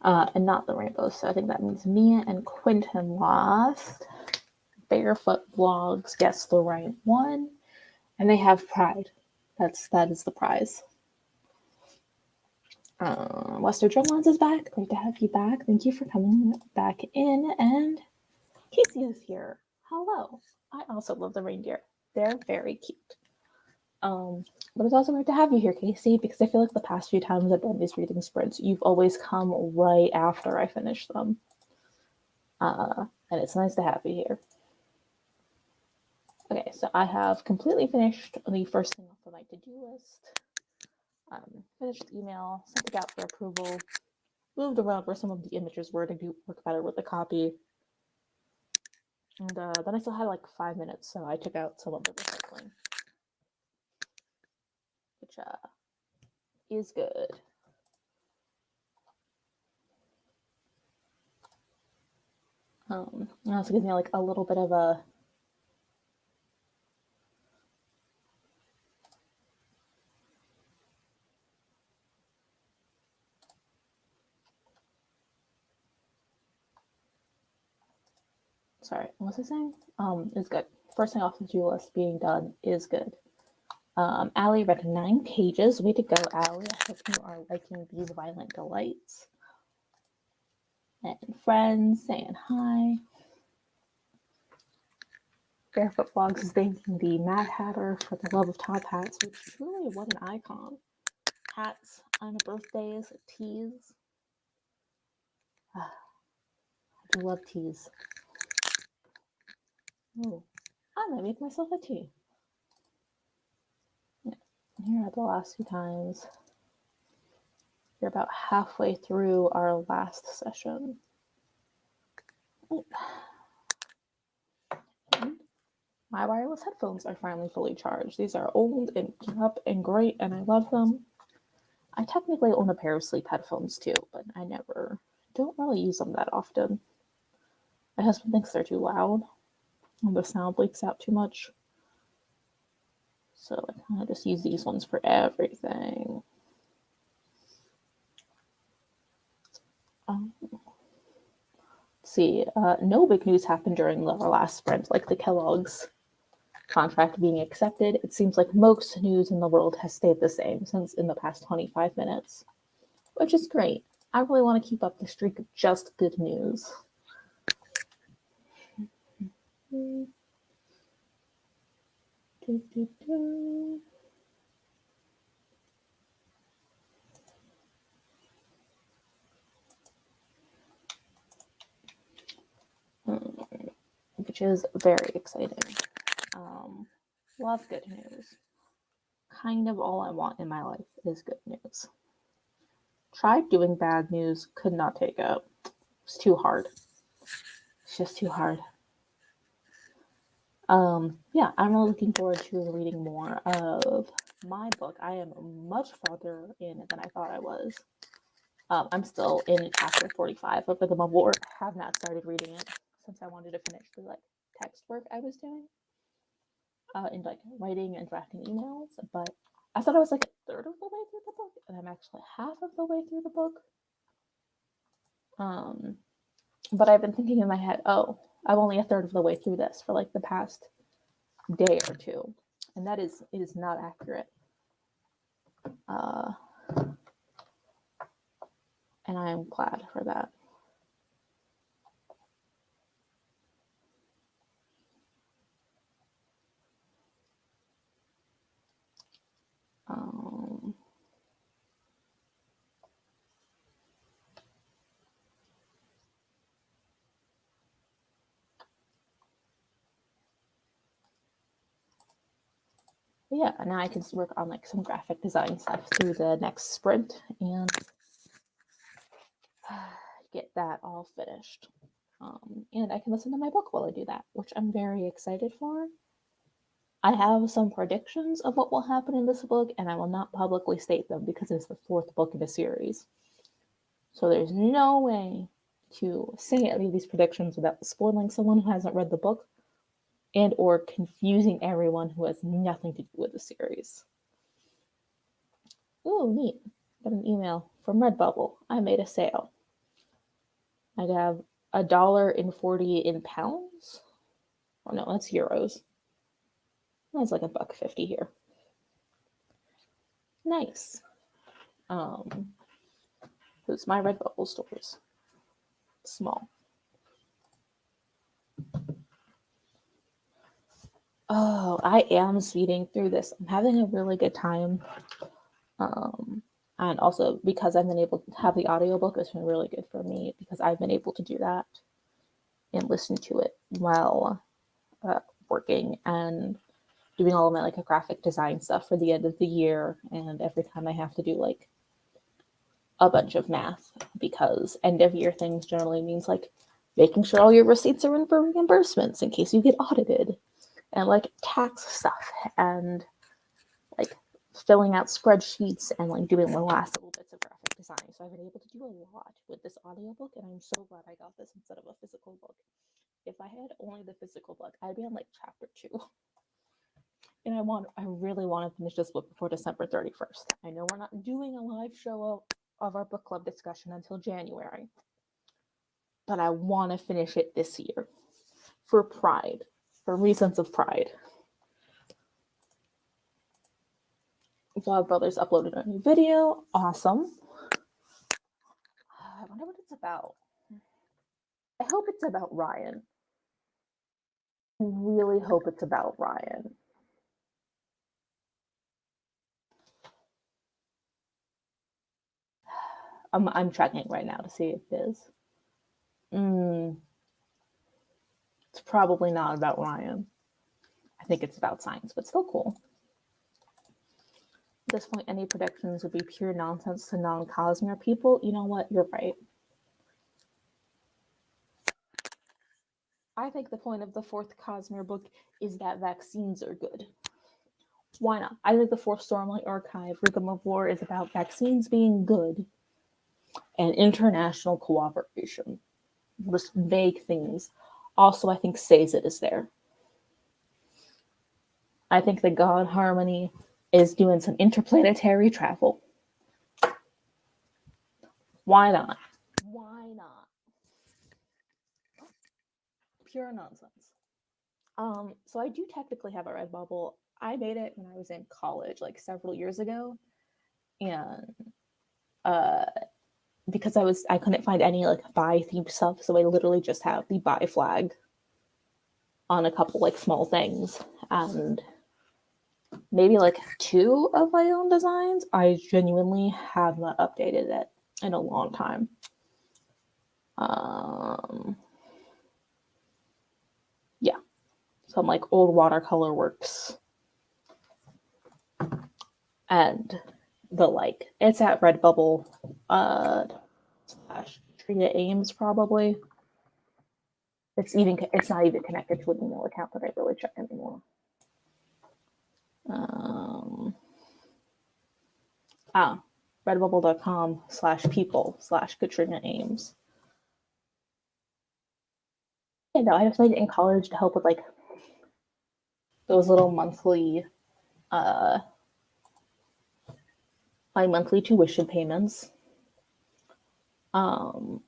and not the rainbow. So I think that means Mia and Quintin lost. Barefoot Vlogs guessed the right one, and they have pride. That is the prize. Wester Drumlines is back. Great to have you back. Thank you for coming back in. And Casey is here. Hello. I also love the reindeer. They're very cute. But it's also great to have you here, Casey, because I feel like the past few times I've done these reading sprints, you've always come right after I finish them. And it's nice to have you here. Okay, so I have completely finished the first thing off of my to-do list. Finished the email, sent it out for approval, moved around where some of the images were to work better with the copy. And then I still had like 5 minutes, so I took out some of the recycling, which is good. It also gives me like a little bit of a sorry, what was I saying? Is good. First thing off the to-do list being done is good. Allie read 9 pages. Way to go, Allie. I hope you are liking these violent delights. And friends saying hi. Barefoot Vlogs is thanking the Mad Hatter for the love of top hats, which truly what an icon. Hats on birthdays, teas. I do love teas. Oh, I might make myself a tea. Yeah. Here are the last few times. We're about halfway through our last session. My wireless headphones are finally fully charged. These are old and beat up and great, and I love them. I technically own a pair of sleep headphones too, but I don't really use them that often. My husband thinks they're too loud, and the sound leaks out too much. So I kind of just use these ones for everything. Let's see, no big news happened during the last sprint, like the Kellogg's contract being accepted. It seems like most news in the world has stayed the same since in the past 25 minutes, which is great. I really want to keep up the streak of just good news. Which is very exciting. Love good news. Kind of all I want in my life is good news. Tried doing bad news, could not take it. It's too hard. It's just too hard. Yeah, I'm really looking forward to reading more of my book. I am much farther in than I thought I was. I'm still in chapter 45 of the memoir. I have not started reading it since I wanted to finish the text work I was doing in writing and drafting emails. But I thought I was a third of the way through the book, and I'm actually half of the way through the book. But I've been thinking in my head, oh, I'm only a third of the way through this for the past day or two, and it is not accurate. And I am glad for that. Yeah, now I can work on some graphic design stuff through the next sprint and get that all finished. And I can listen to my book while I do that, which I'm very excited for. I have some predictions of what will happen in this book, and I will not publicly state them because it's the 4th book in a series. So there's no way to say any of these predictions without spoiling someone who hasn't read the book and or confusing everyone who has nothing to do with the series. Ooh, neat. got an email from Redbubble. I made a sale. I have $1.40 in pounds. Oh no, that's euros. That's like $1.50 here. Nice. Who's my Redbubble stores? Small. Oh, I am speeding through this. I'm having a really good time. And also because I've been able to have the audiobook, it's been really good for me because I've been able to do that and listen to it while working and doing all of my like graphic design stuff for the end of the year. And every time I have to do like a bunch of math, because end of year things generally means like making sure all your receipts are in for reimbursements in case you get audited, and like tax stuff, and like filling out spreadsheets and like doing the last little bits of graphic design. So I've been able to do a lot with this audiobook, and I'm so glad I got this instead of a physical book. If I had only the physical book, I'd be on like chapter 2. And I really want to finish this book before December 31st. I know we're not doing a live show of our book club discussion until January, but I want to finish it this year for pride, for reasons of pride. Vlogbrothers uploaded a new video. Awesome. I wonder what it's about. I hope it's about Ryan. I really hope it's about Ryan. I'm checking it right now to see if it is. It's probably not about Ryan. I think it's about science, but still cool. At this point, any predictions would be pure nonsense to non-Cosmere people. You know what? You're right. I think the point of the 4th Cosmere book is that vaccines are good. Why not? I think the 4th Stormlight Archive, Rhythm of War, is about vaccines being good and international cooperation. Just vague things. Also, I think Sazed is there. I think the God Harmony is doing some interplanetary travel. Why not? Why not? Pure nonsense. So I do technically have a Redbubble. I made it when I was in college, like several years ago, and because I couldn't find any like bi themed stuff, so I literally just have the bi flag on a couple like small things, and maybe like 2 of my own designs. I genuinely have not updated it in a long time. Yeah, some like old watercolor works, and the like it's at Redbubble / Trina Ames probably. It's not even connected to an email account that I really check anymore. Redbubble.com/people/Katrina Ames. Yeah, no, I just made it in college to help with like those little monthly my monthly tuition payments. And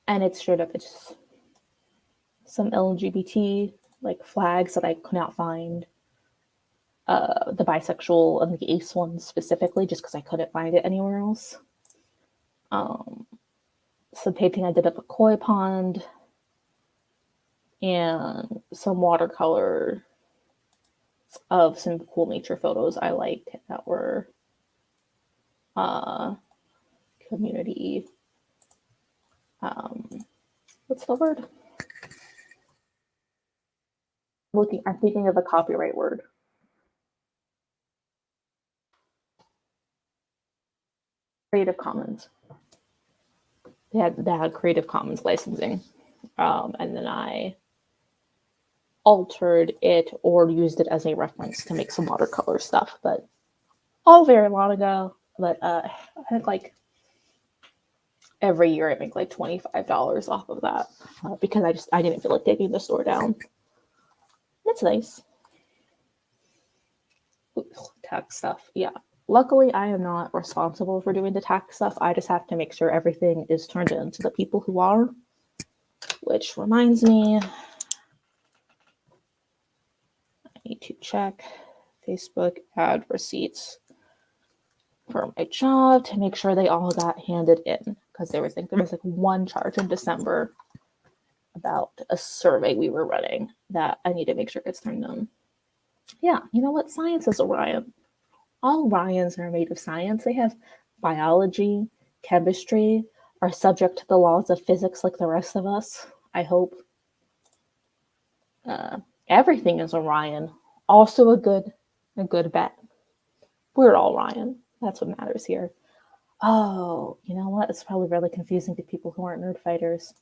it's straight up it's some LGBT like flags that I could not find. The bisexual and the ace one specifically, just because I couldn't find it anywhere else. Some painting I did up a koi pond, and some watercolor of some cool nature photos I liked that were community. What's the word? I'm thinking of a copyright word. Creative Commons. They had Creative Commons licensing, and then I altered it or used it as a reference to make some watercolor stuff, but all very long ago. But I think like every year I make like $25 off of that because I didn't feel like taking the store down. It's nice. Tax stuff, yeah. luckily, I am not responsible for doing the tax stuff. I just have to make sure everything is turned in to the people who are. Which reminds me, I need to check Facebook ad receipts for my job to make sure they all got handed in, because there was like one charge in December about a survey we were running that I need to make sure gets turned in. Yeah, you know what? Science is Orion. All Orions are made of science. They have biology, chemistry, are subject to the laws of physics like the rest of us, I hope. Everything is Orion. Also a good bet. We're all Orion. That's what matters here. Oh, you know what? It's probably really confusing to people who aren't nerd fighters.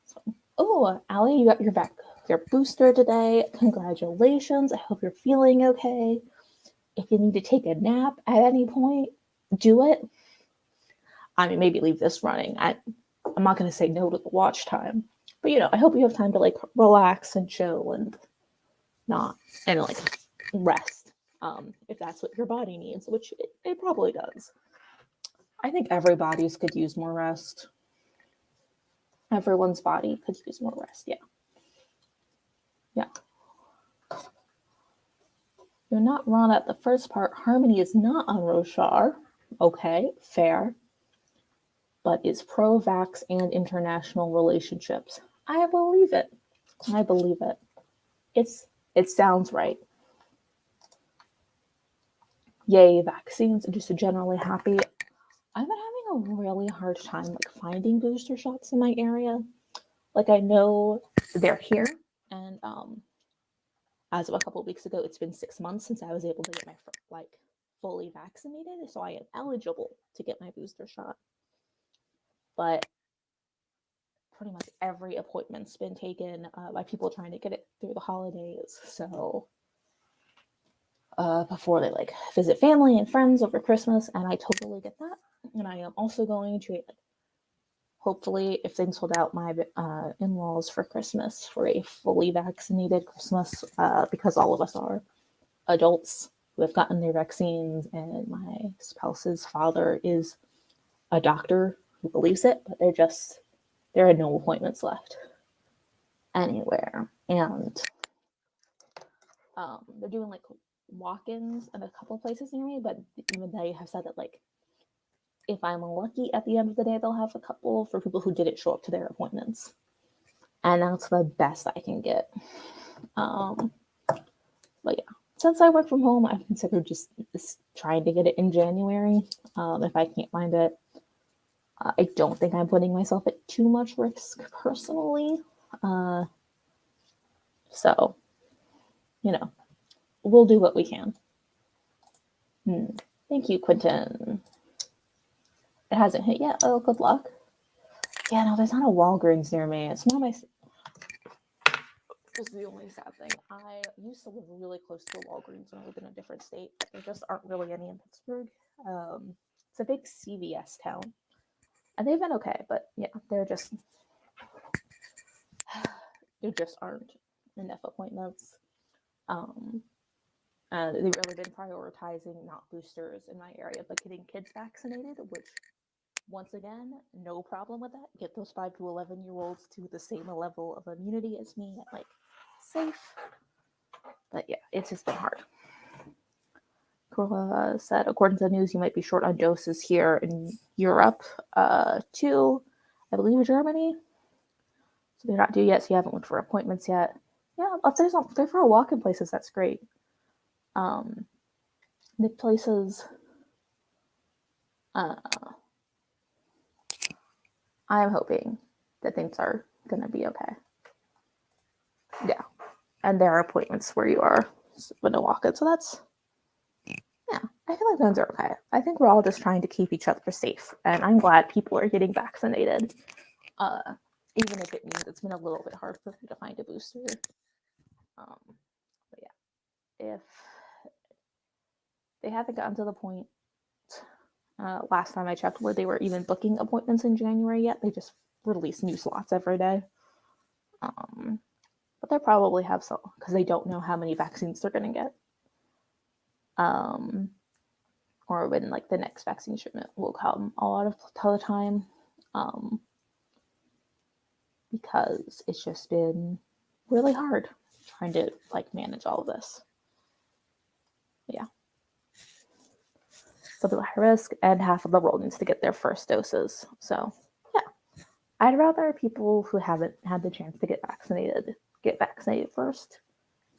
So, oh, Allie, you got your booster today. Congratulations. I hope you're feeling okay. If you need to take a nap at any point, do it. I mean, maybe leave this running. I'm not going to say no to the watch time, but I hope you have time to like relax and chill and like rest. If that's what your body needs, which it probably does. I think everybody's could use more rest. Everyone's body could use more rest. Yeah. You're not wrong at the first part. Harmony is not on Roshar. Okay, fair. But is pro-vax and international relationships. I believe it. It sounds right. Yay, vaccines. I'm just generally happy. I've been having a really hard time like finding booster shots in my area. Like I know they're here, and as of a couple of weeks ago, it's been 6 months since I was able to get my fully vaccinated, so I am eligible to get my booster shot. But pretty much every appointment's been taken by people trying to get it through the holidays. So before they like visit family and friends over Christmas, and I totally get that. And I am also going to hopefully, if things hold out, my in-laws for Christmas for a fully vaccinated Christmas, because all of us are adults who have gotten their vaccines, and my spouse's father is a doctor who believes it, but there are no appointments left anywhere. And they're doing like walk-ins in a couple places near me, but even they have said that like if I'm lucky at the end of the day, they'll have a couple for people who didn't show up to their appointments. And that's the best I can get. But yeah, since I work from home, I've considered just trying to get it in January. If I can't find it, I don't think I'm putting myself at too much risk personally. So, we'll do what we can. Thank you, Quintin. It hasn't hit yet. Oh, good luck. Yeah, no, there's not a Walgreens near me. It's not my... This is the only sad thing. I used to live really close to a Walgreens when I lived in a different state. There just aren't really any in Pittsburgh. It's a big CVS town. And they've been okay, but yeah, there just aren't enough appointments. And they've really been prioritizing not boosters in my area, but getting kids vaccinated, which, once again, no problem with that. Get those 5 to 11-year-olds to the same level of immunity as me, like, safe. But yeah, it's just been hard. Corla said, according to the news, you might be short on doses here in Europe, too. I believe Germany. So they're not due yet, so you haven't looked for appointments yet. Yeah, if they're for walk-in places, that's great. The places I am hoping that things are going to be okay. Yeah. And there are appointments where you are with a walk-in. So that's, yeah, I feel like things are okay. I think we're all just trying to keep each other safe. And I'm glad people are getting vaccinated. Even if it means it's been a little bit hard for me to find a booster. But yeah, if they haven't gotten to the point last time I checked where they were even booking appointments in January yet, they just release new slots every day. But they probably have some because they don't know how many vaccines they're going to get. or when like the next vaccine shipment will come a lot of the time, because it's just been really hard trying to like manage all of this. Yeah. So the high risk, and half of the world needs to get their first doses. So yeah, I'd rather people who haven't had the chance to get vaccinated first.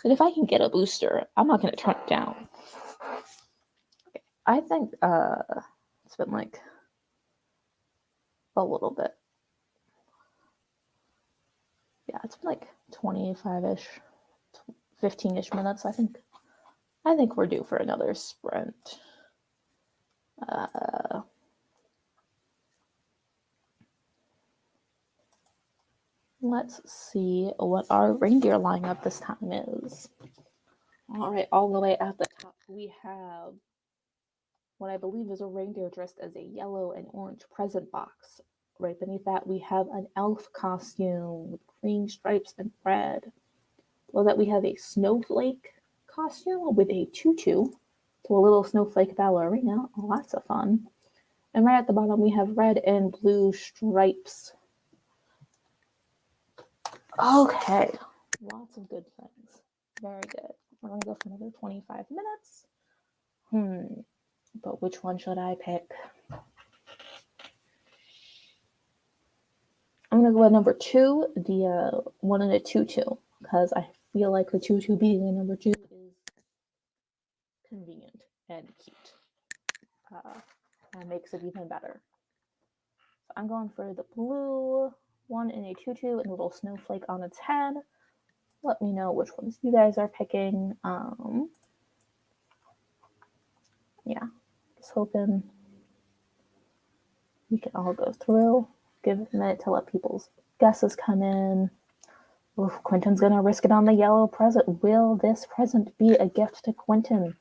But if I can get a booster, I'm not going to turn it down. Okay. I think it's been like a little bit. Yeah, it's been like 25-ish, 15-ish minutes, I think. I think we're due for another sprint. Let's see what our reindeer lineup this time is. All right, all the way at the top, we have what I believe is a reindeer dressed as a yellow and orange present box. Right beneath that, we have an elf costume with green stripes and red. Below that, we have a snowflake costume with a tutu. So a little snowflake ballerina. Lots of fun. And right at the bottom, we have red and blue stripes. Okay, lots of good things. Very good. We're going to go for another 25 minutes. But which one should I pick? I'm going to go with number 2, the one in a tutu, because I feel like the tutu being a number 2 is convenient and cute. That makes it even better. So I'm going for the blue one in a tutu and a little snowflake on its head. Let me know which ones you guys are picking. Yeah, just hoping we can all go through. Give it a minute to let people's guesses come in. Oof, Quintin's gonna risk it on the yellow present. Will this present be a gift to Quintin?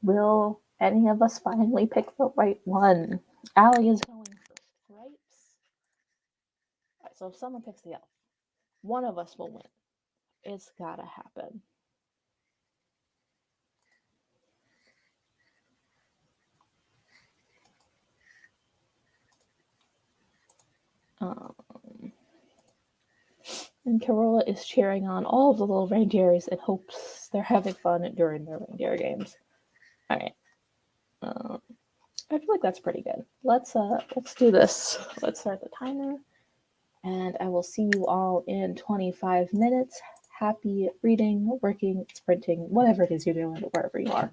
Will any of us finally pick the right one? Allie is going for stripes. All right, so if someone picks the elf, one of us will win. It's gotta happen. And Carola is cheering on all of the little reindeers and hopes they're having fun during their reindeer games. All right. I feel like that's pretty good. Let's do this. Let's start the timer, and I will see you all in 25 minutes. Happy reading, working, sprinting, whatever it is you're doing, wherever you are.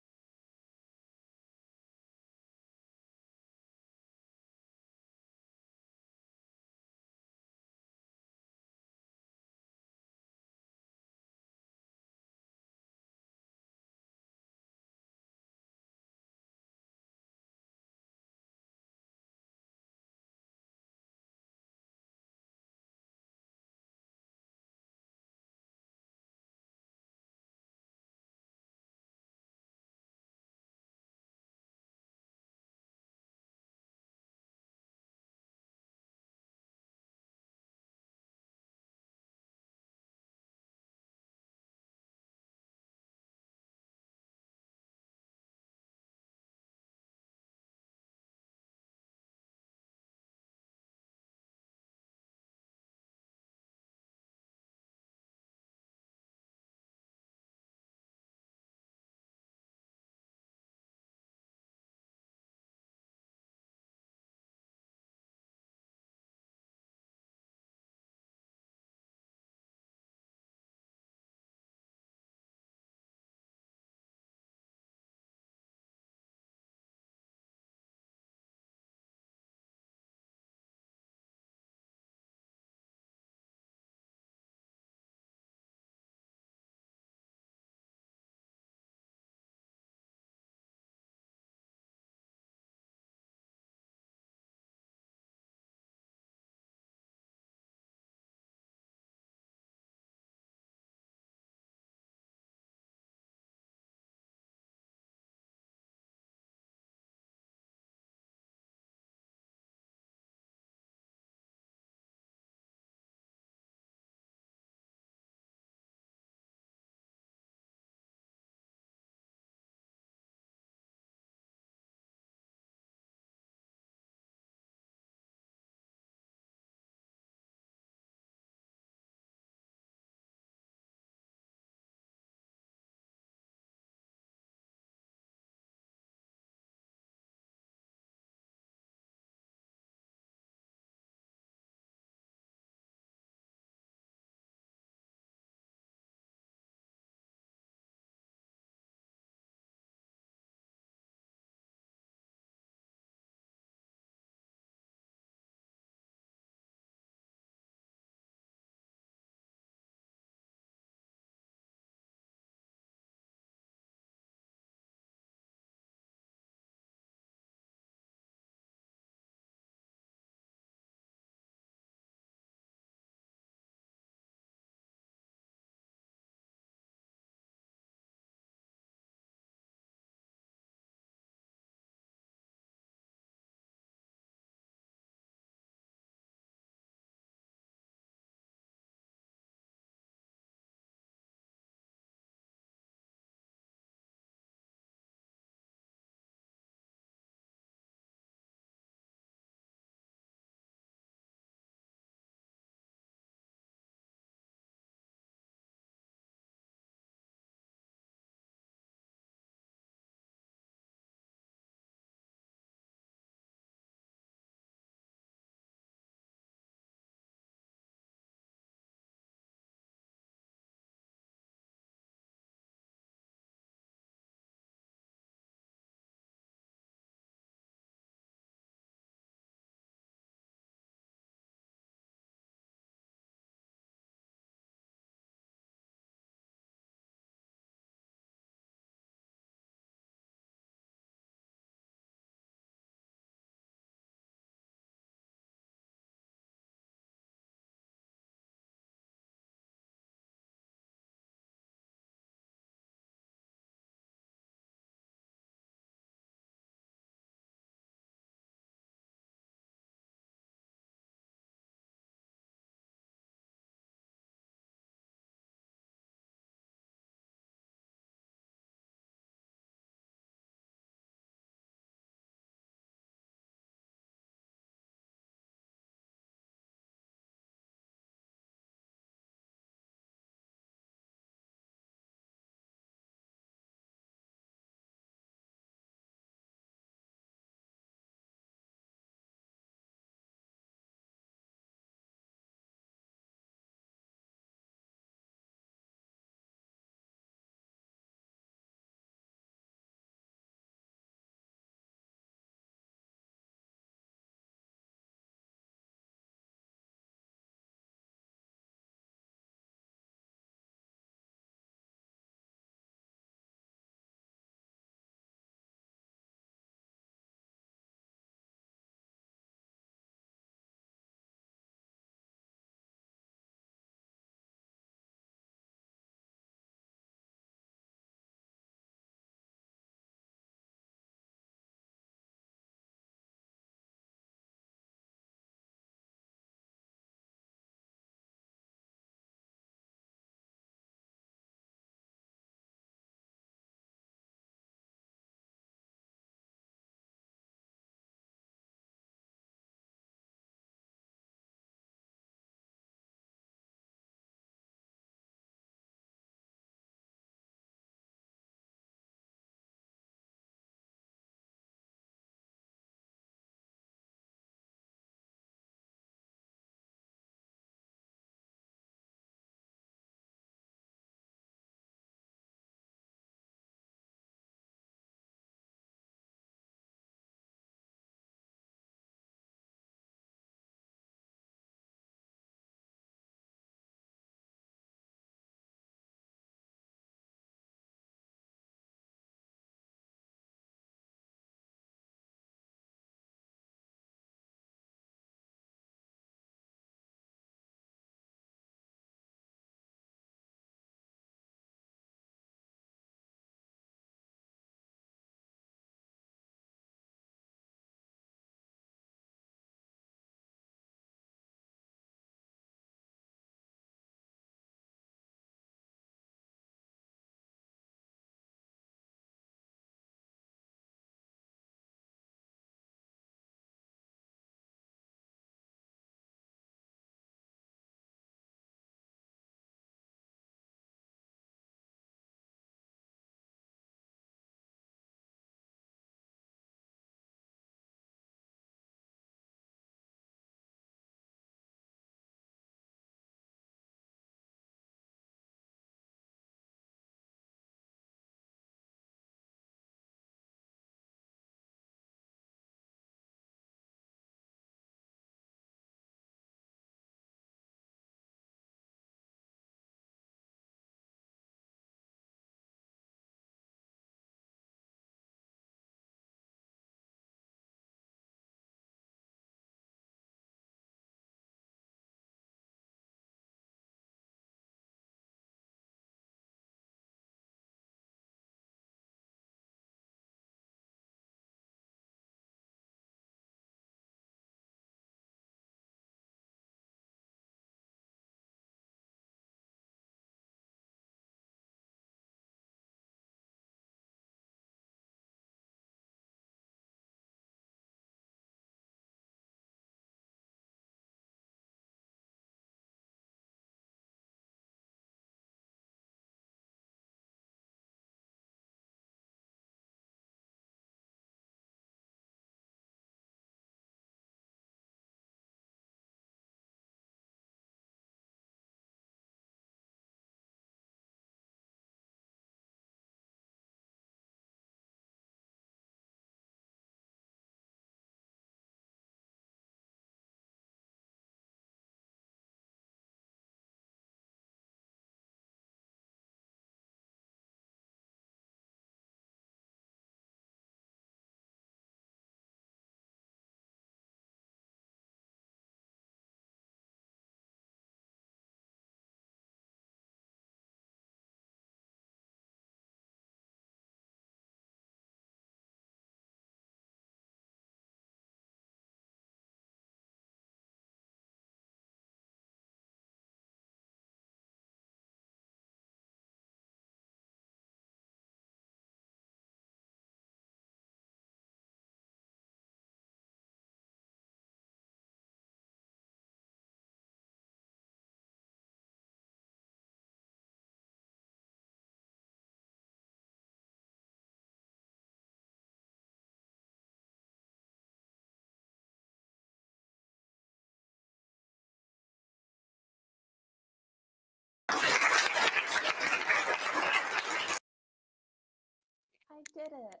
did it.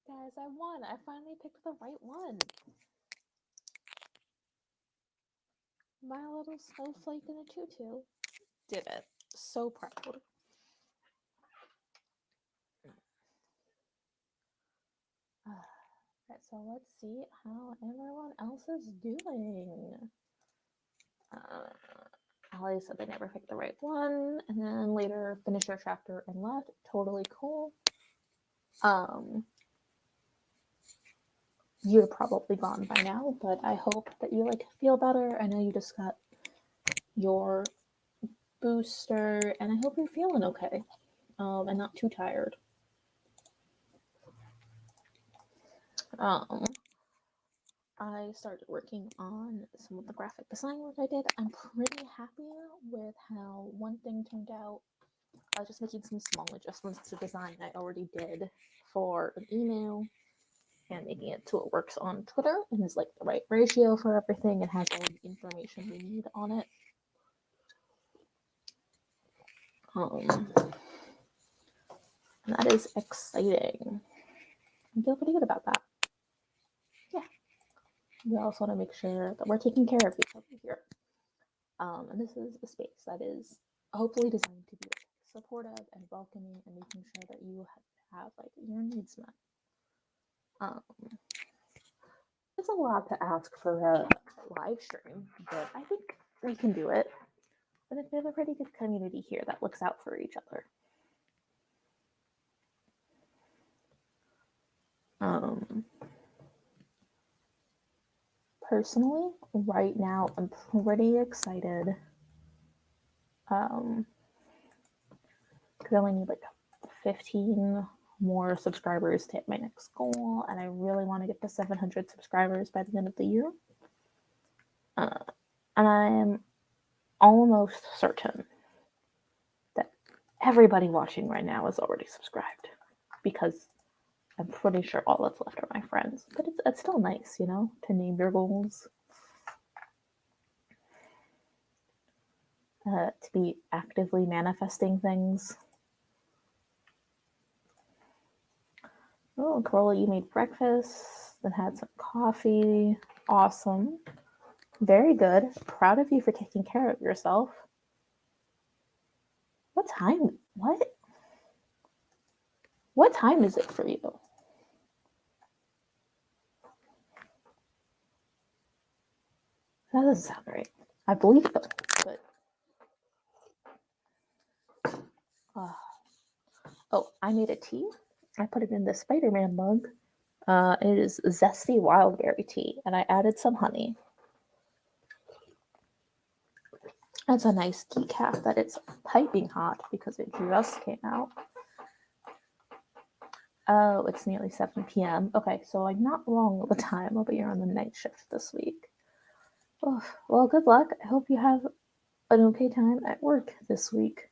Guys, I won. I finally picked the right one. My little snowflake in a tutu did it. So proud. Alright, so let's see how everyone else is doing. Allie said they never picked the right one, and then later finished their chapter and left. Totally cool. You're probably gone by now, but I hope that you feel better. I know you just got your booster, and I hope you're feeling okay, and not too tired. I started working on some of the graphic design work I did. I'm pretty happy with how one thing turned out. I was just making some small adjustments to design I already did for an email and making it so it works on Twitter and is the right ratio for everything and has all the information we need on it. And that is exciting. I feel pretty good about that. Yeah. We also want to make sure that we're taking care of each other here. And this is a space that is hopefully designed to be supportive and welcoming and making sure that you have your needs met. It's a lot to ask for a live stream, but I think we can do it. And we have a pretty good community here that looks out for each other. Personally, right now, I'm pretty excited. Because I only need 15 more subscribers to hit my next goal, and I really want to get to 700 subscribers by the end of the year. And I'm almost certain that everybody watching right now is already subscribed, because I'm pretty sure all that's left are my friends. But it's still nice, to name your goals. To be actively manifesting things. Oh, Corolla, you made breakfast, then had some coffee. Awesome. Very good. Proud of you for taking care of yourself. What time? What time is it for you? That doesn't sound right. I believe them, but... Oh, I made a tea. I put it in the Spider-Man mug. It is zesty wildberry tea, and I added some honey. That's a nice decaf that it's piping hot because it just came out. Oh, it's nearly 7 p.m. Okay, so I'm not wrong with the time. I'll be here on the night shift this week. Oh, well, good luck. I hope you have an okay time at work this week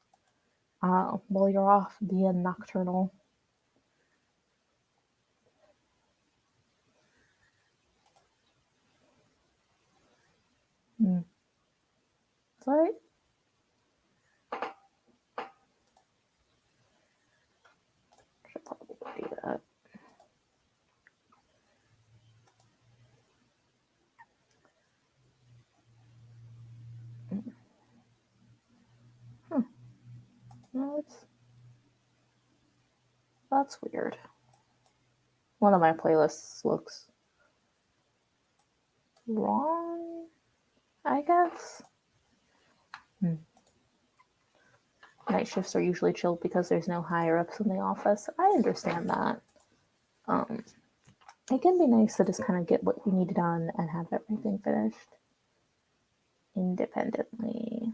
while you're off being nocturnal. Sorry. Should probably do that. No, that's weird. One of my playlists looks wrong, I guess. Night shifts are usually chilled because there's no higher ups in the office. I understand that. It can be nice to just kind of get what you need done and have everything finished independently.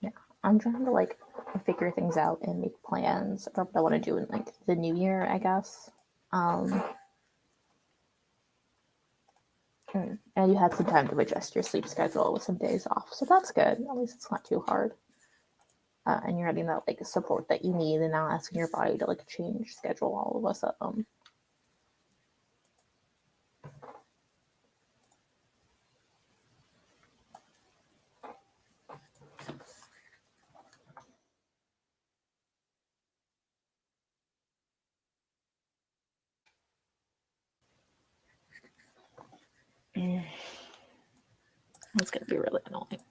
Yeah, I'm trying to figure things out and make plans about what I want to do in like the new year, I guess. And you had some time to adjust your sleep schedule with some days off, so that's good. At least it's not too hard. And you're getting that like support that you need, and not asking your body to like change schedule all of a sudden. It's gonna be really annoying.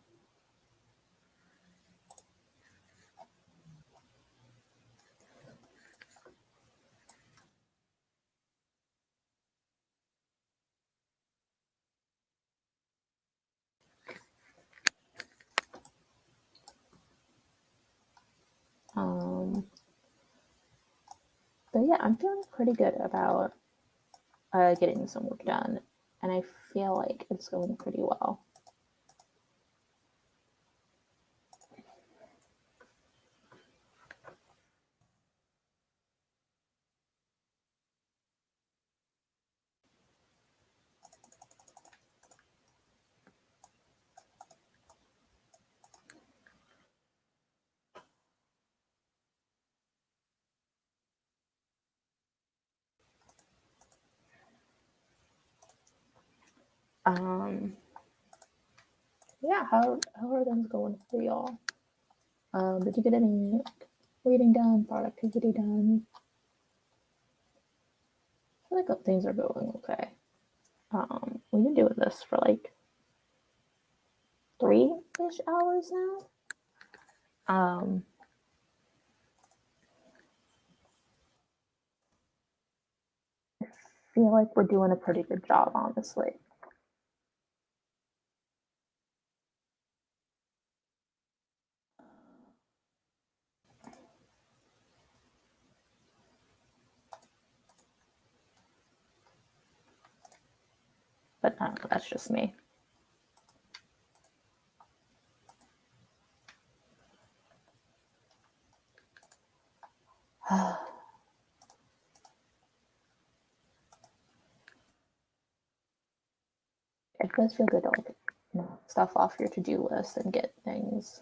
But yeah, I'm feeling pretty good about getting some work done, and I feel like it's going pretty well. Yeah, how are things going for y'all? Did you get any reading done, productivity done? I feel like things are going okay. We've been doing this for like 3-ish hours now. I feel like we're doing a pretty good job, honestly. But that's just me. It does feel good to like stuff off your to-do list and get things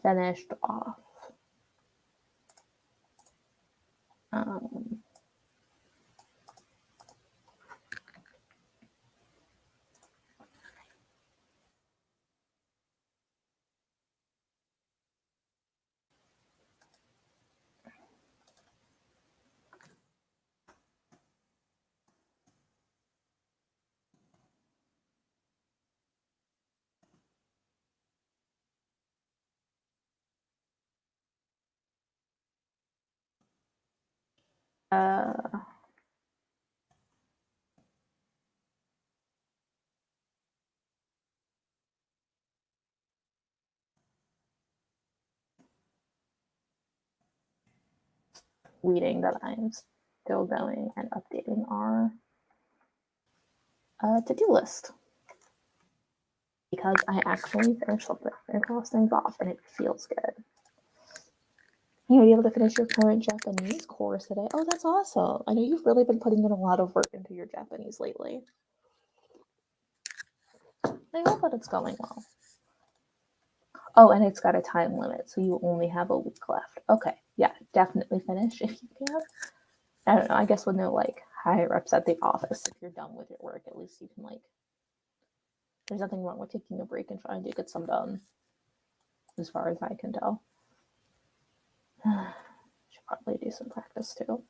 finished off. Reading that I'm still going and updating our to-do list, because I actually finished something and crossed things off, and it feels good. You'll be able to finish your current Japanese course today. Oh, that's awesome. I know you've really been putting in a lot of work into your Japanese lately. I hope that it's going well. Oh, and it's got a time limit, so you only have a week left. Okay, yeah, definitely finish if you can. I don't know, I guess with no like higher ups at the office, if you're done with your work, at least you can like, there's nothing wrong with taking a break and trying to get some done, as far as I can tell. Should probably do some practice too.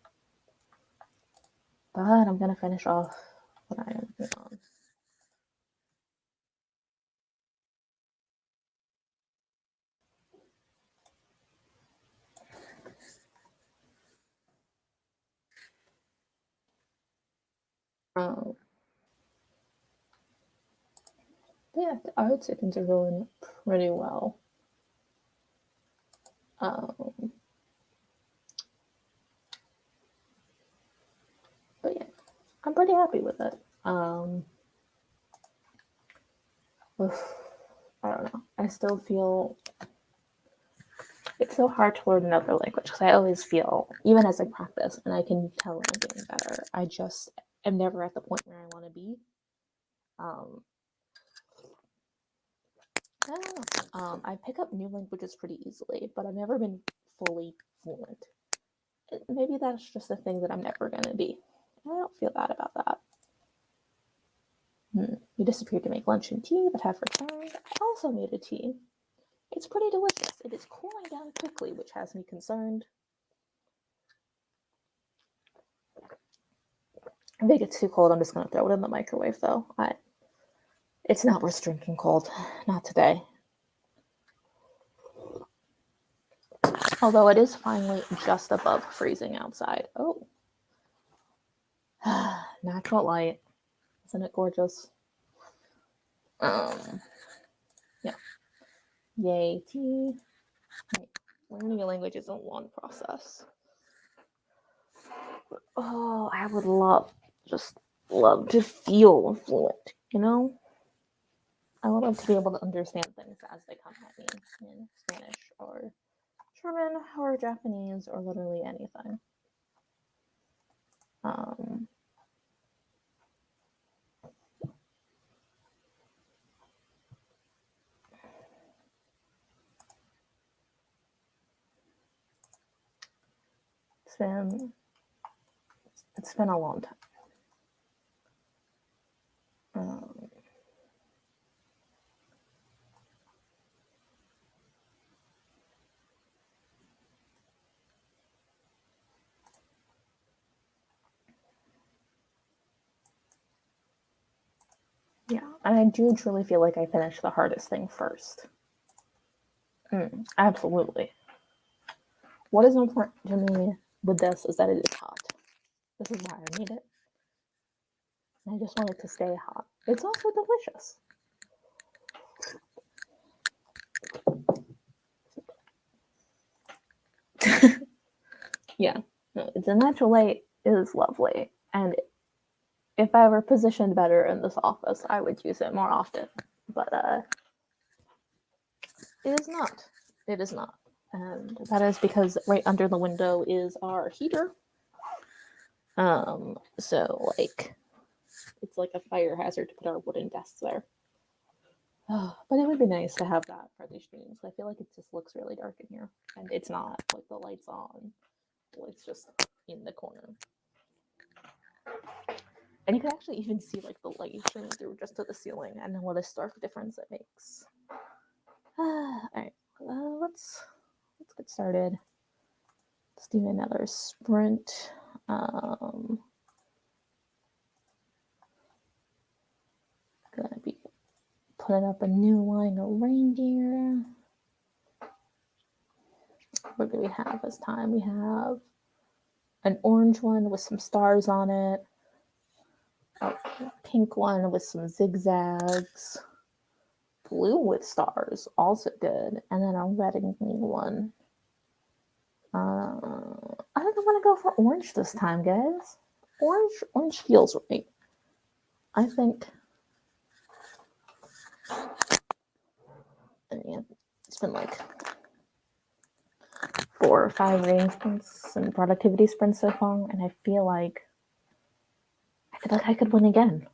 But I'm gonna finish off what I am working on. Yeah, I would say things are going pretty well. But yeah, I'm pretty happy with it. I don't know. I still feel It's so hard to learn another language because I always feel, even as I practice, and I can tell when I'm getting better, I just am never at the point where I want to be. I don't know. I pick up new languages pretty easily, but I've never been fully fluent. Maybe that's just a thing that I'm never going to be. I don't feel bad about that. You disappeared to make lunch and tea, but have returned. I also made a tea. It's pretty delicious. It is cooling down quickly, which has me concerned. I think it's too cold. I'm just going to throw it in the microwave, though. It's not worth drinking cold. Not today. Although it is finally just above freezing outside. Oh. Natural light. Isn't it gorgeous? Yeah. Yay, tea. Right. Learning a language isn't one process. Oh, I would love to feel fluent, you know? I would love to be able to understand things as they come at me in Spanish or German or Japanese or literally anything. It's been a long time. Yeah, and I do truly feel like I finished the hardest thing first. Absolutely. What is important to me with this is that it is hot. This is why I made it. And I just want it to stay hot. It's also delicious. Yeah, no, the natural light is lovely. And if I were positioned better in this office, I would use it more often. But it is not. It is not. And that is because right under the window is our heater. So like it's like a fire hazard to put our wooden desks there. But it would be nice to have that for these streams. I feel like it just looks really dark in here. And it's not. Like the light's on. The light's just in the corner. And you can actually even see like the light shining through just to the ceiling and what a stark difference it makes. Alright, let's get started. Let's do another sprint. Gonna be putting up a new line of reindeer. What do we have this time? We have an orange one with some stars on it. A pink one with some zigzags. Blue with stars, also good. And then a red and green one. I think I'm gonna go for orange this time, guys. Orange feels right. I think. Yeah, it's been like 4 or 5 reading sprints and productivity sprints so far, and I feel like I could win again.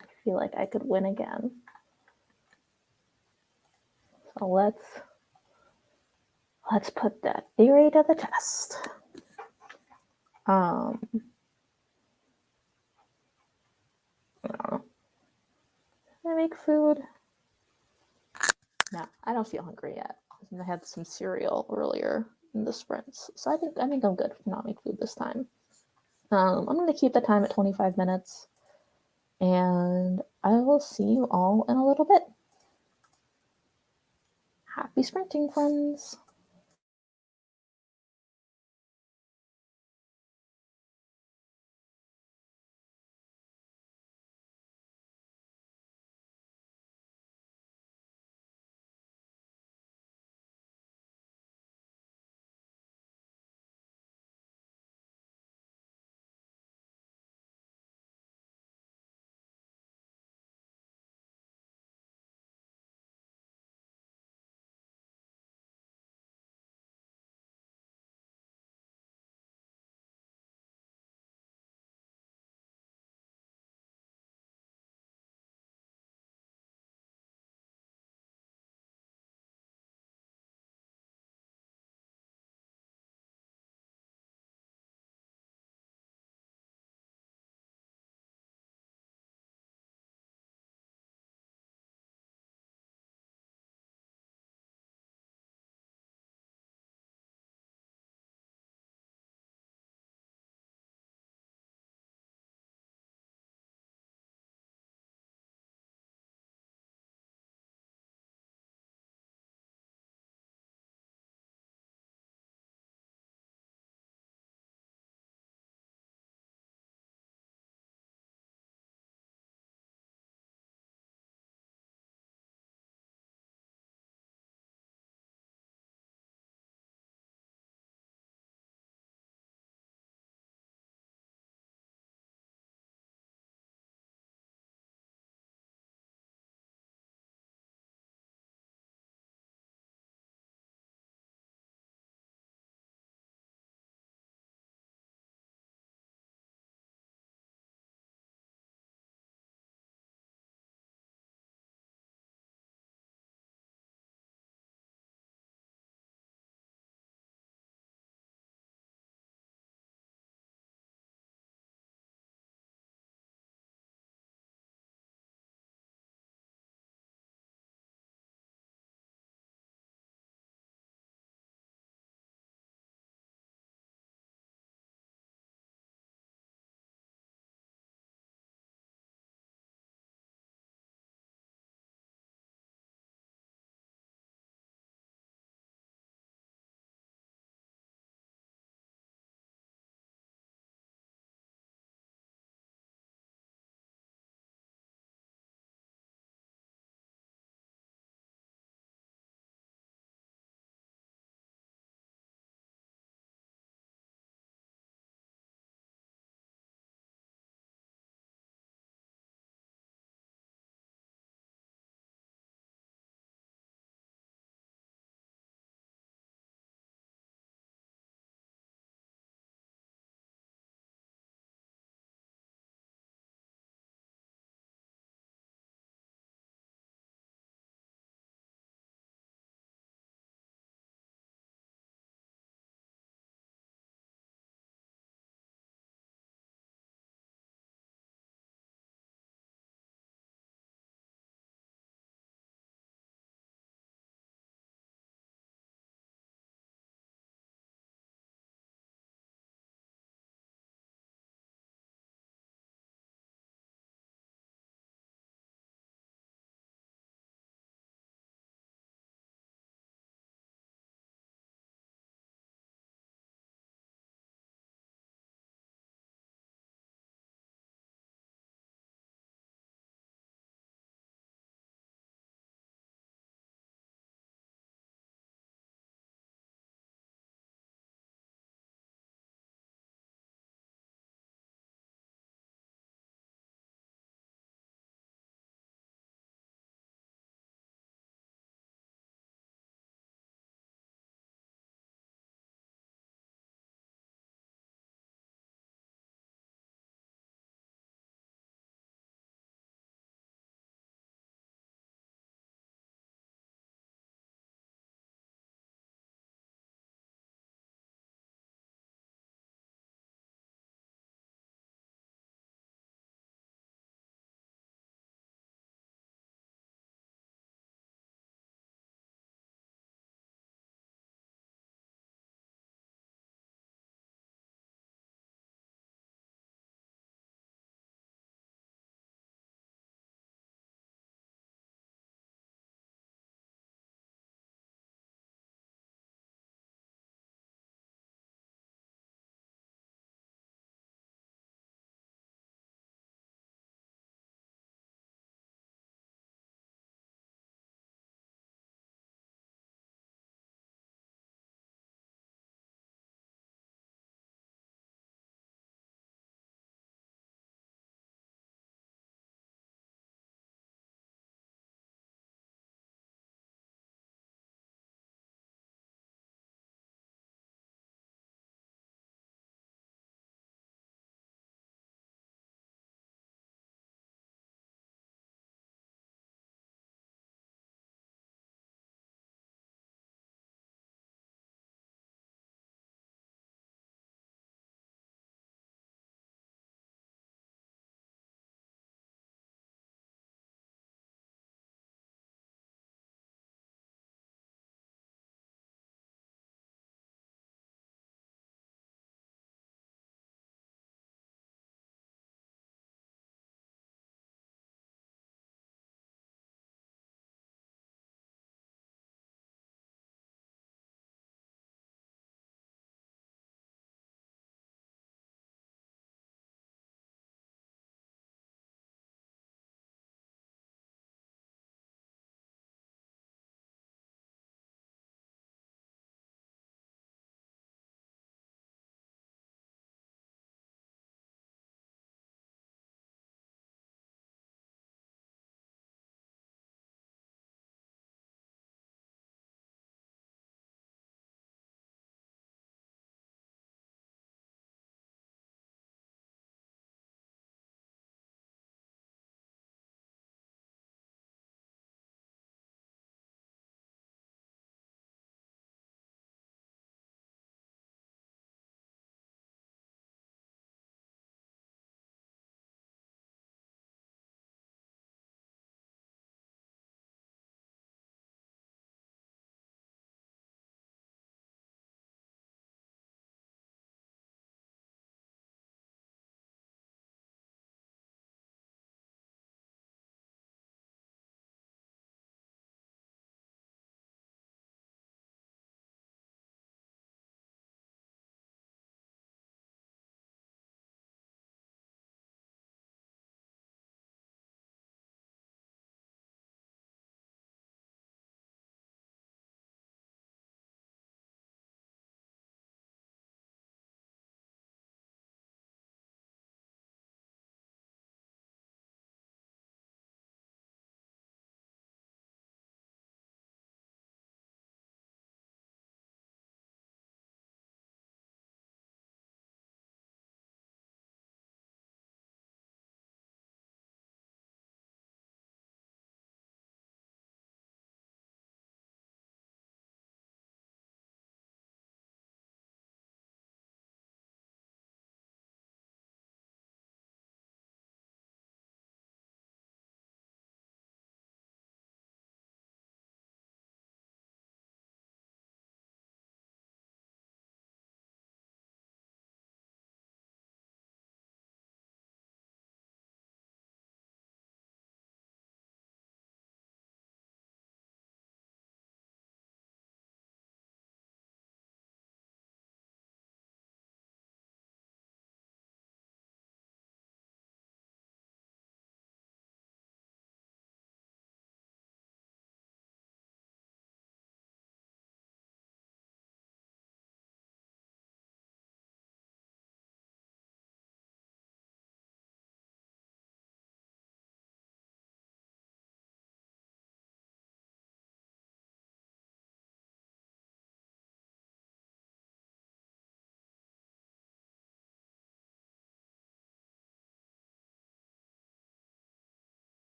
I feel like I could win again. So let's put that theory to the test. I don't know. Can I make food? No, I don't feel hungry yet. I had some cereal earlier in the sprints, so I think I'm good to not make food this time. I'm going to keep the time at 25 minutes, and I will see you all in a little bit. Happy sprinting, friends!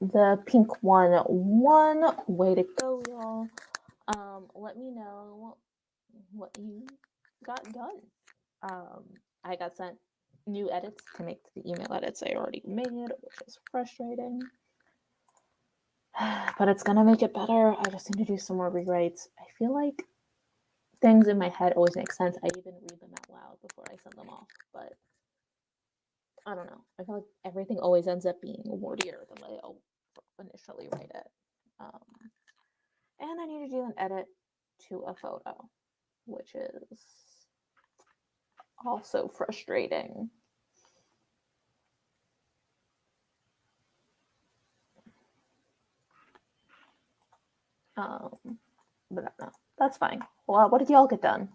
the pink one. Way to go, y'all. Let me know what you got done. I got sent new edits to make the email edits I already made, which is frustrating. But it's gonna make it better. I just need to do some more rewrites. I feel like things in my head always make sense. I even read them out loud before I send them off, but I don't know. I feel like everything always ends up being wordier the way I'll initially write it. And I need to do an edit to a photo, which is also frustrating. But I don't know. That's fine. Well, what did y'all get done?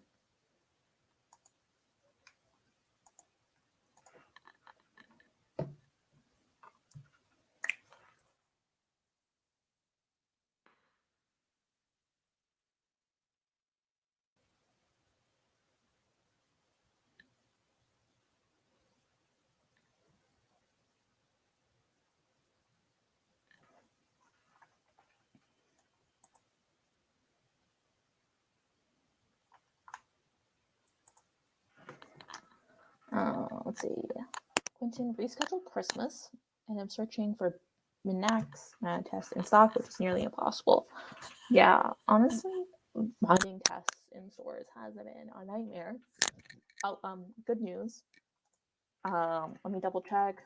Let's see. Quintin rescheduled Christmas, and I'm searching for Minax tests in stock, which is nearly impossible. Yeah, honestly, finding tests in stores has been a nightmare. Oh, good news. Let me double check.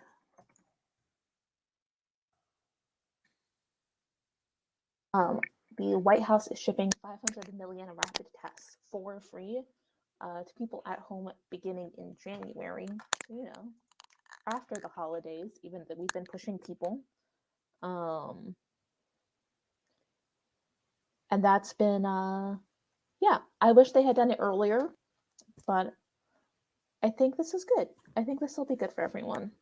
The White House is shipping 500 million rapid tests for free to people at home beginning in January. You know, after the holidays, even though we've been pushing people. And that's been, yeah, I wish they had done it earlier, but I think this is good. I think this will be good for everyone.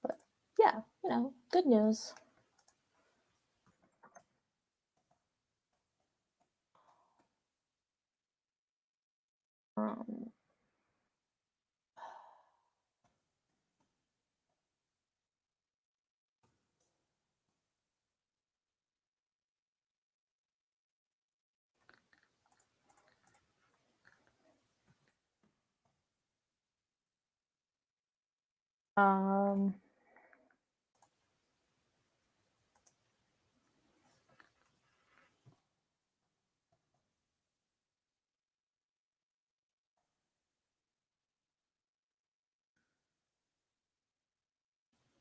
But yeah, you know, good news. Um, um,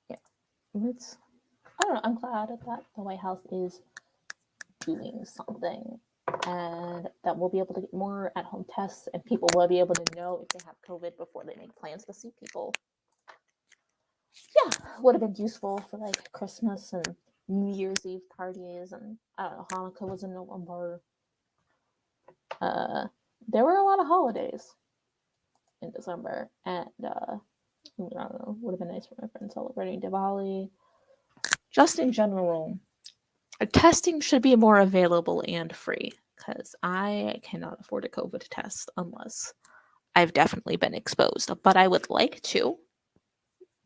yeah, it's, I don't know, I'm glad that the White House is doing something and that we'll be able to get more at-home tests and people will be able to know if they have COVID before they make plans to see people. Yeah, would have been useful for like Christmas and New Year's Eve parties, and I don't know, Hanukkah was in November. There were a lot of holidays in December, and I don't know, would have been nice for my friends celebrating Diwali. Just in general, testing should be more available and free because I cannot afford a COVID test unless I've definitely been exposed. But I would like to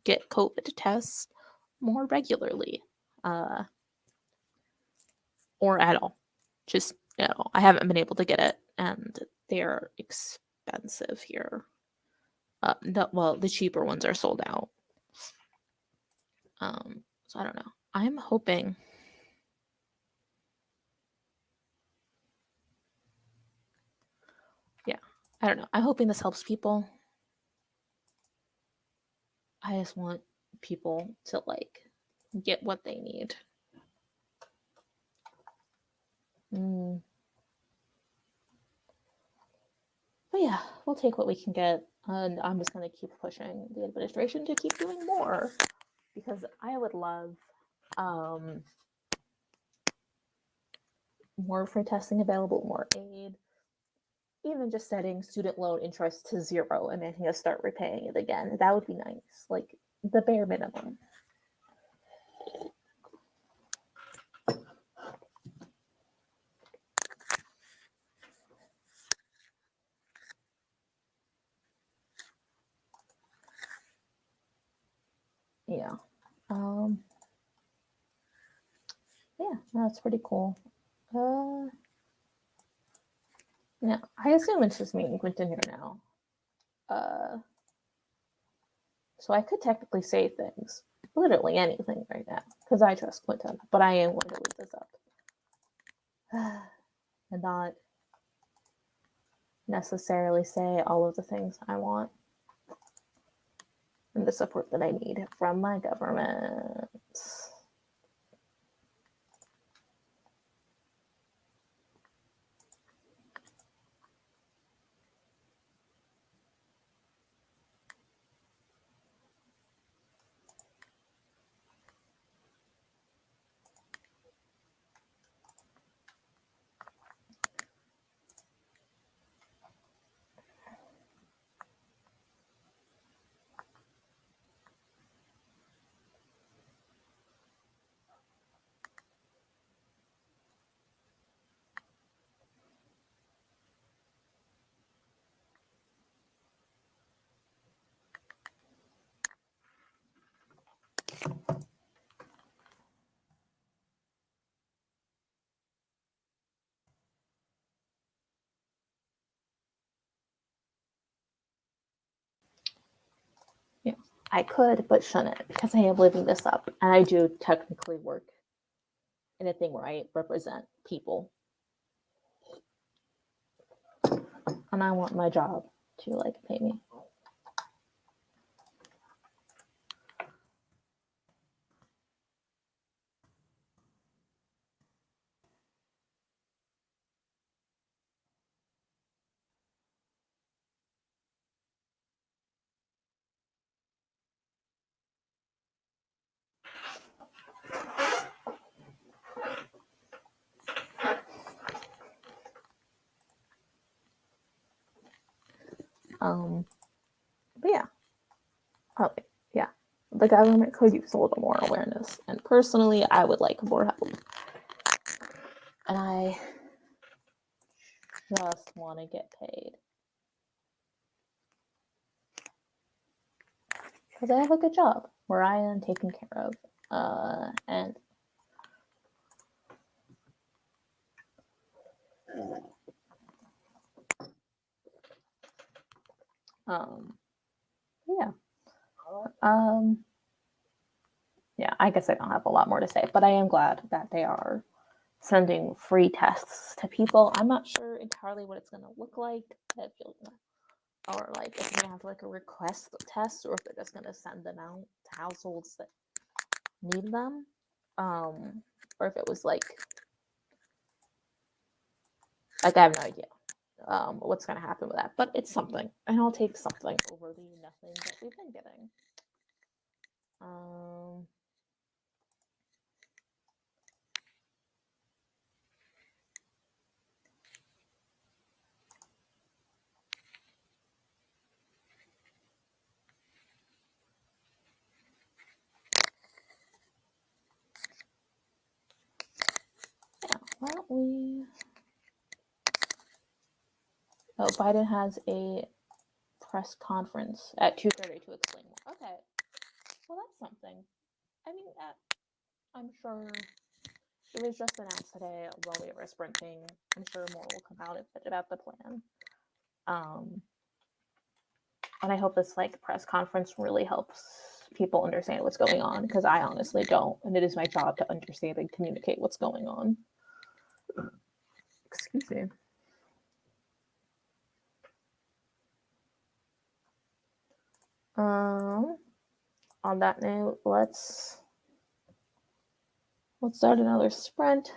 get COVID tests more regularly, or at all. Just, you know, I haven't been able to get it, and they're expensive here. The cheaper ones are sold out. So I don't know. I'm hoping. Yeah, I don't know. I'm hoping this helps people. I just want people to like get what they need. But yeah, we'll take what we can get, and I'm just gonna keep pushing the administration to keep doing more because I would love more free testing available, more aid, even just setting student loan interest to 0 and making us start repaying it again. That would be nice. Like, the bare minimum. Yeah. Yeah, that's pretty cool. Yeah, I assume it's just me and Quintin here now. So I could technically say things, literally anything right now, because I trust Quintin, but I am going to leave this up. And not necessarily say all of the things I want and the support that I need from my government. Yeah, I could, but shouldn't, because I am living this up, and I do technically work in a thing where I represent people, and I want my job to like pay me. But yeah, probably, yeah. The government could use a little more awareness, and personally, I would like more help. And I just want to get paid because I have a good job where I am taken care of, and yeah. Yeah, I guess I don't have a lot more to say, but I am glad that they are sending free tests to people. I'm not sure entirely what it's going to look like, or like if you're going to have like a request test, or if they're just going to send them out to households that need them, or if it was like I have no idea what's going to happen with that, but it's something, and I'll take something over the nothing that we've been getting. Yeah, well, Biden has a press conference at 2:30 to explain more. Okay, well that's something. I mean, I'm sure it was just announced today while we were sprinting. I'm sure more will come out about the plan. And I hope this like press conference really helps people understand what's going on, because I honestly don't, and it is my job to understand and communicate what's going on. Excuse me. On that note, let's start another sprint.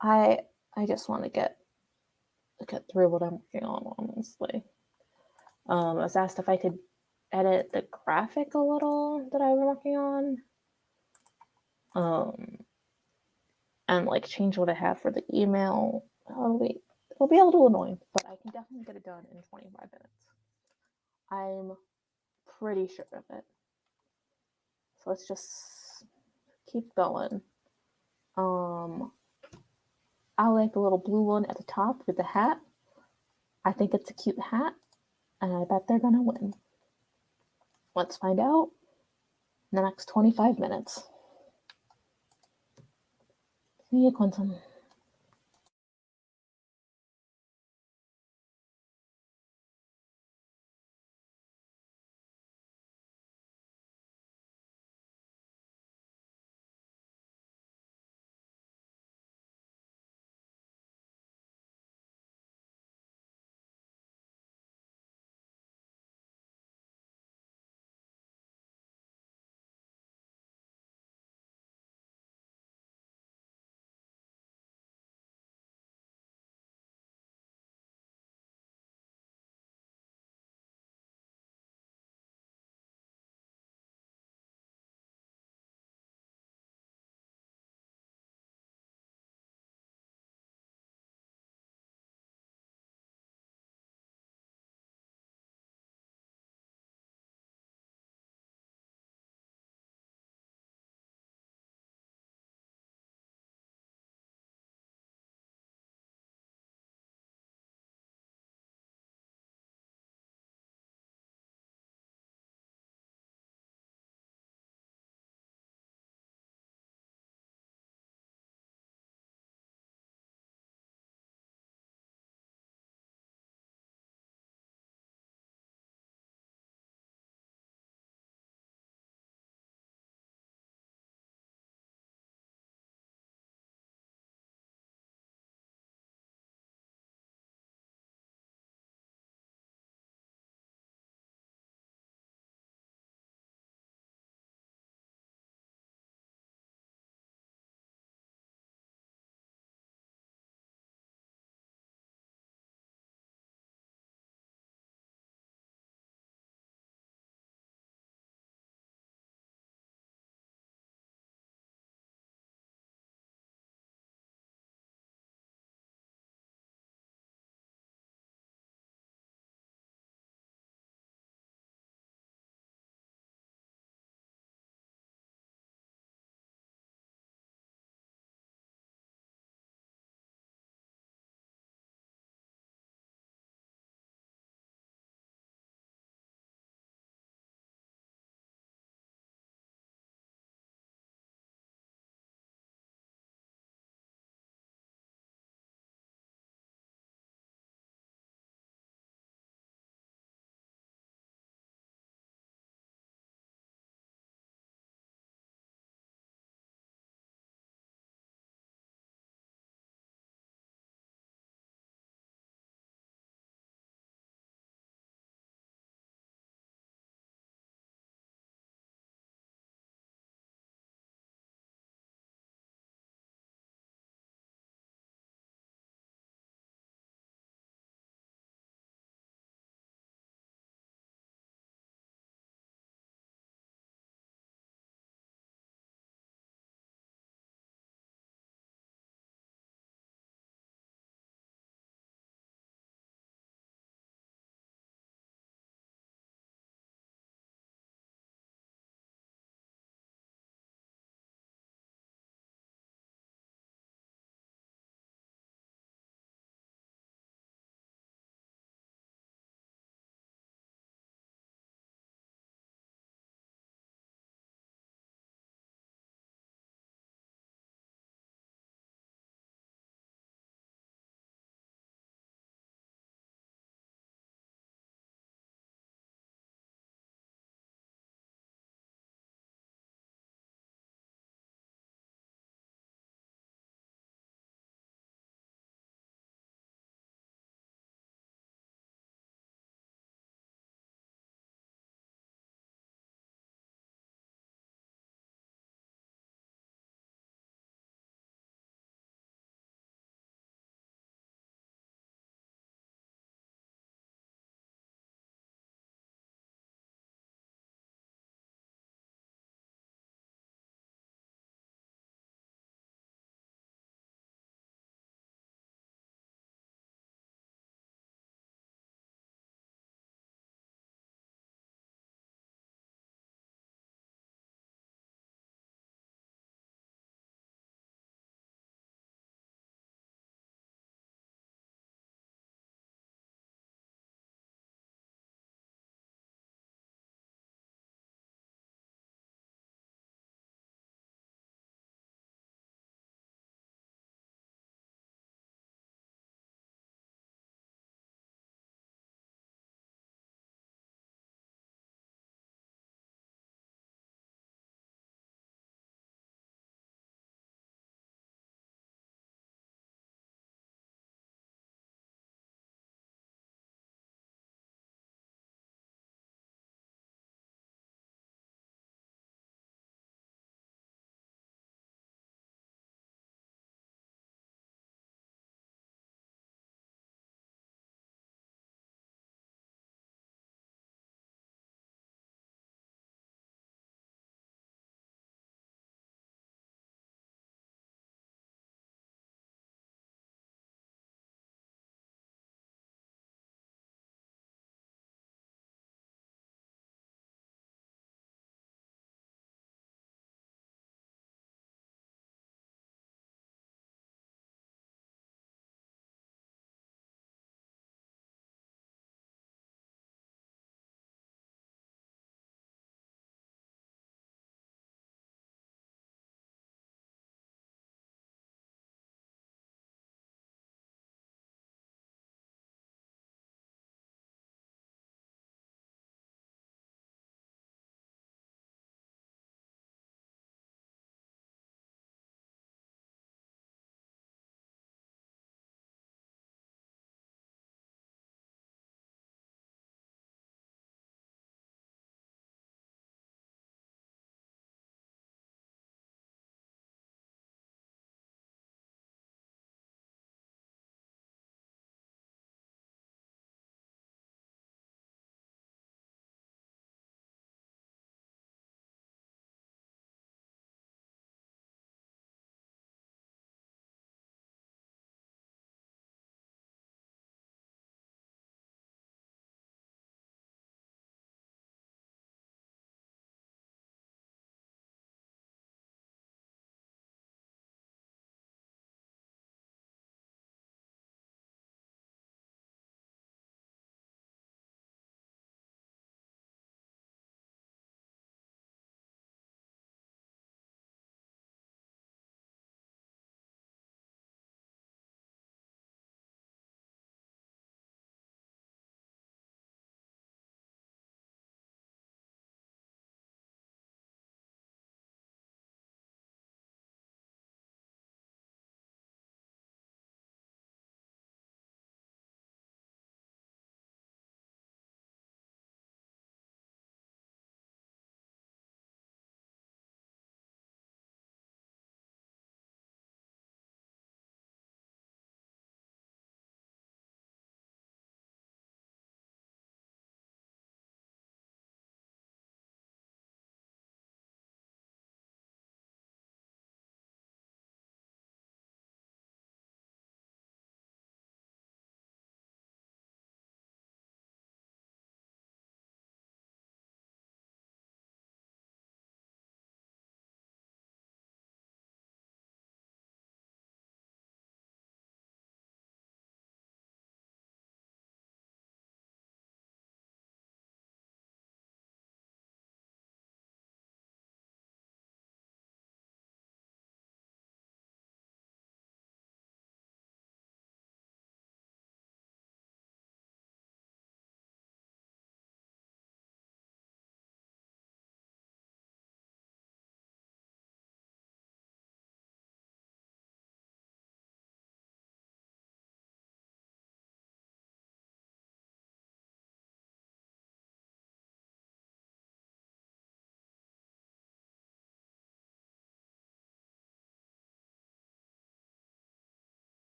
I just want to get through what I'm working on, honestly. I was asked if I could edit the graphic a little that I was working on, and like change what I have for the email. It'll be a little annoying, but I can definitely get it done in 25 minutes. I'm pretty sure of it. let's just keep going. I like the little blue one at the top with the hat. I think it's a cute hat, and I bet they're gonna win. Let's find out in the next 25 minutes. See you, Quintin.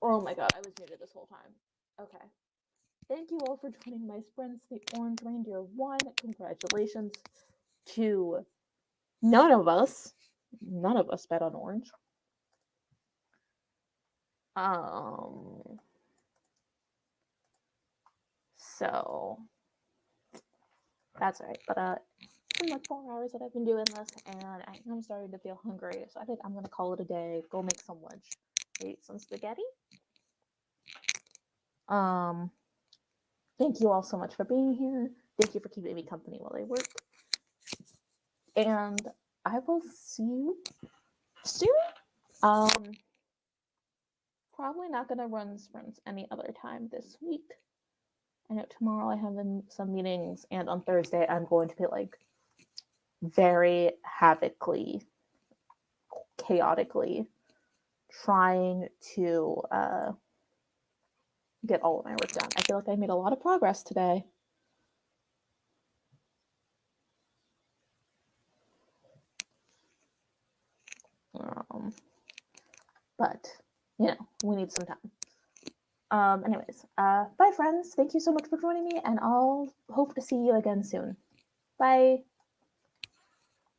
Oh my god, I was muted this whole time. Okay. Thank you all for joining my sprints. The Orange Reindeer won. Congratulations to none of us. None of us bet on orange. So that's all right. But it's been like 4 hours that I've been doing this, and I think I'm starting to feel hungry. So I think I'm gonna call it a day. Go make some lunch. Eat some spaghetti. Thank you all so much for being here. Thank you for keeping me company while I work. And I will see you soon. Probably not gonna run sprints any other time this week. I know tomorrow I have some meetings, and on Thursday I'm going to be like very chaotically trying to get all of my work done. I feel like I made a lot of progress today. But you know, we need some time. Anyways, bye friends. Thank you so much for joining me, and I'll hope to see you again soon. Bye.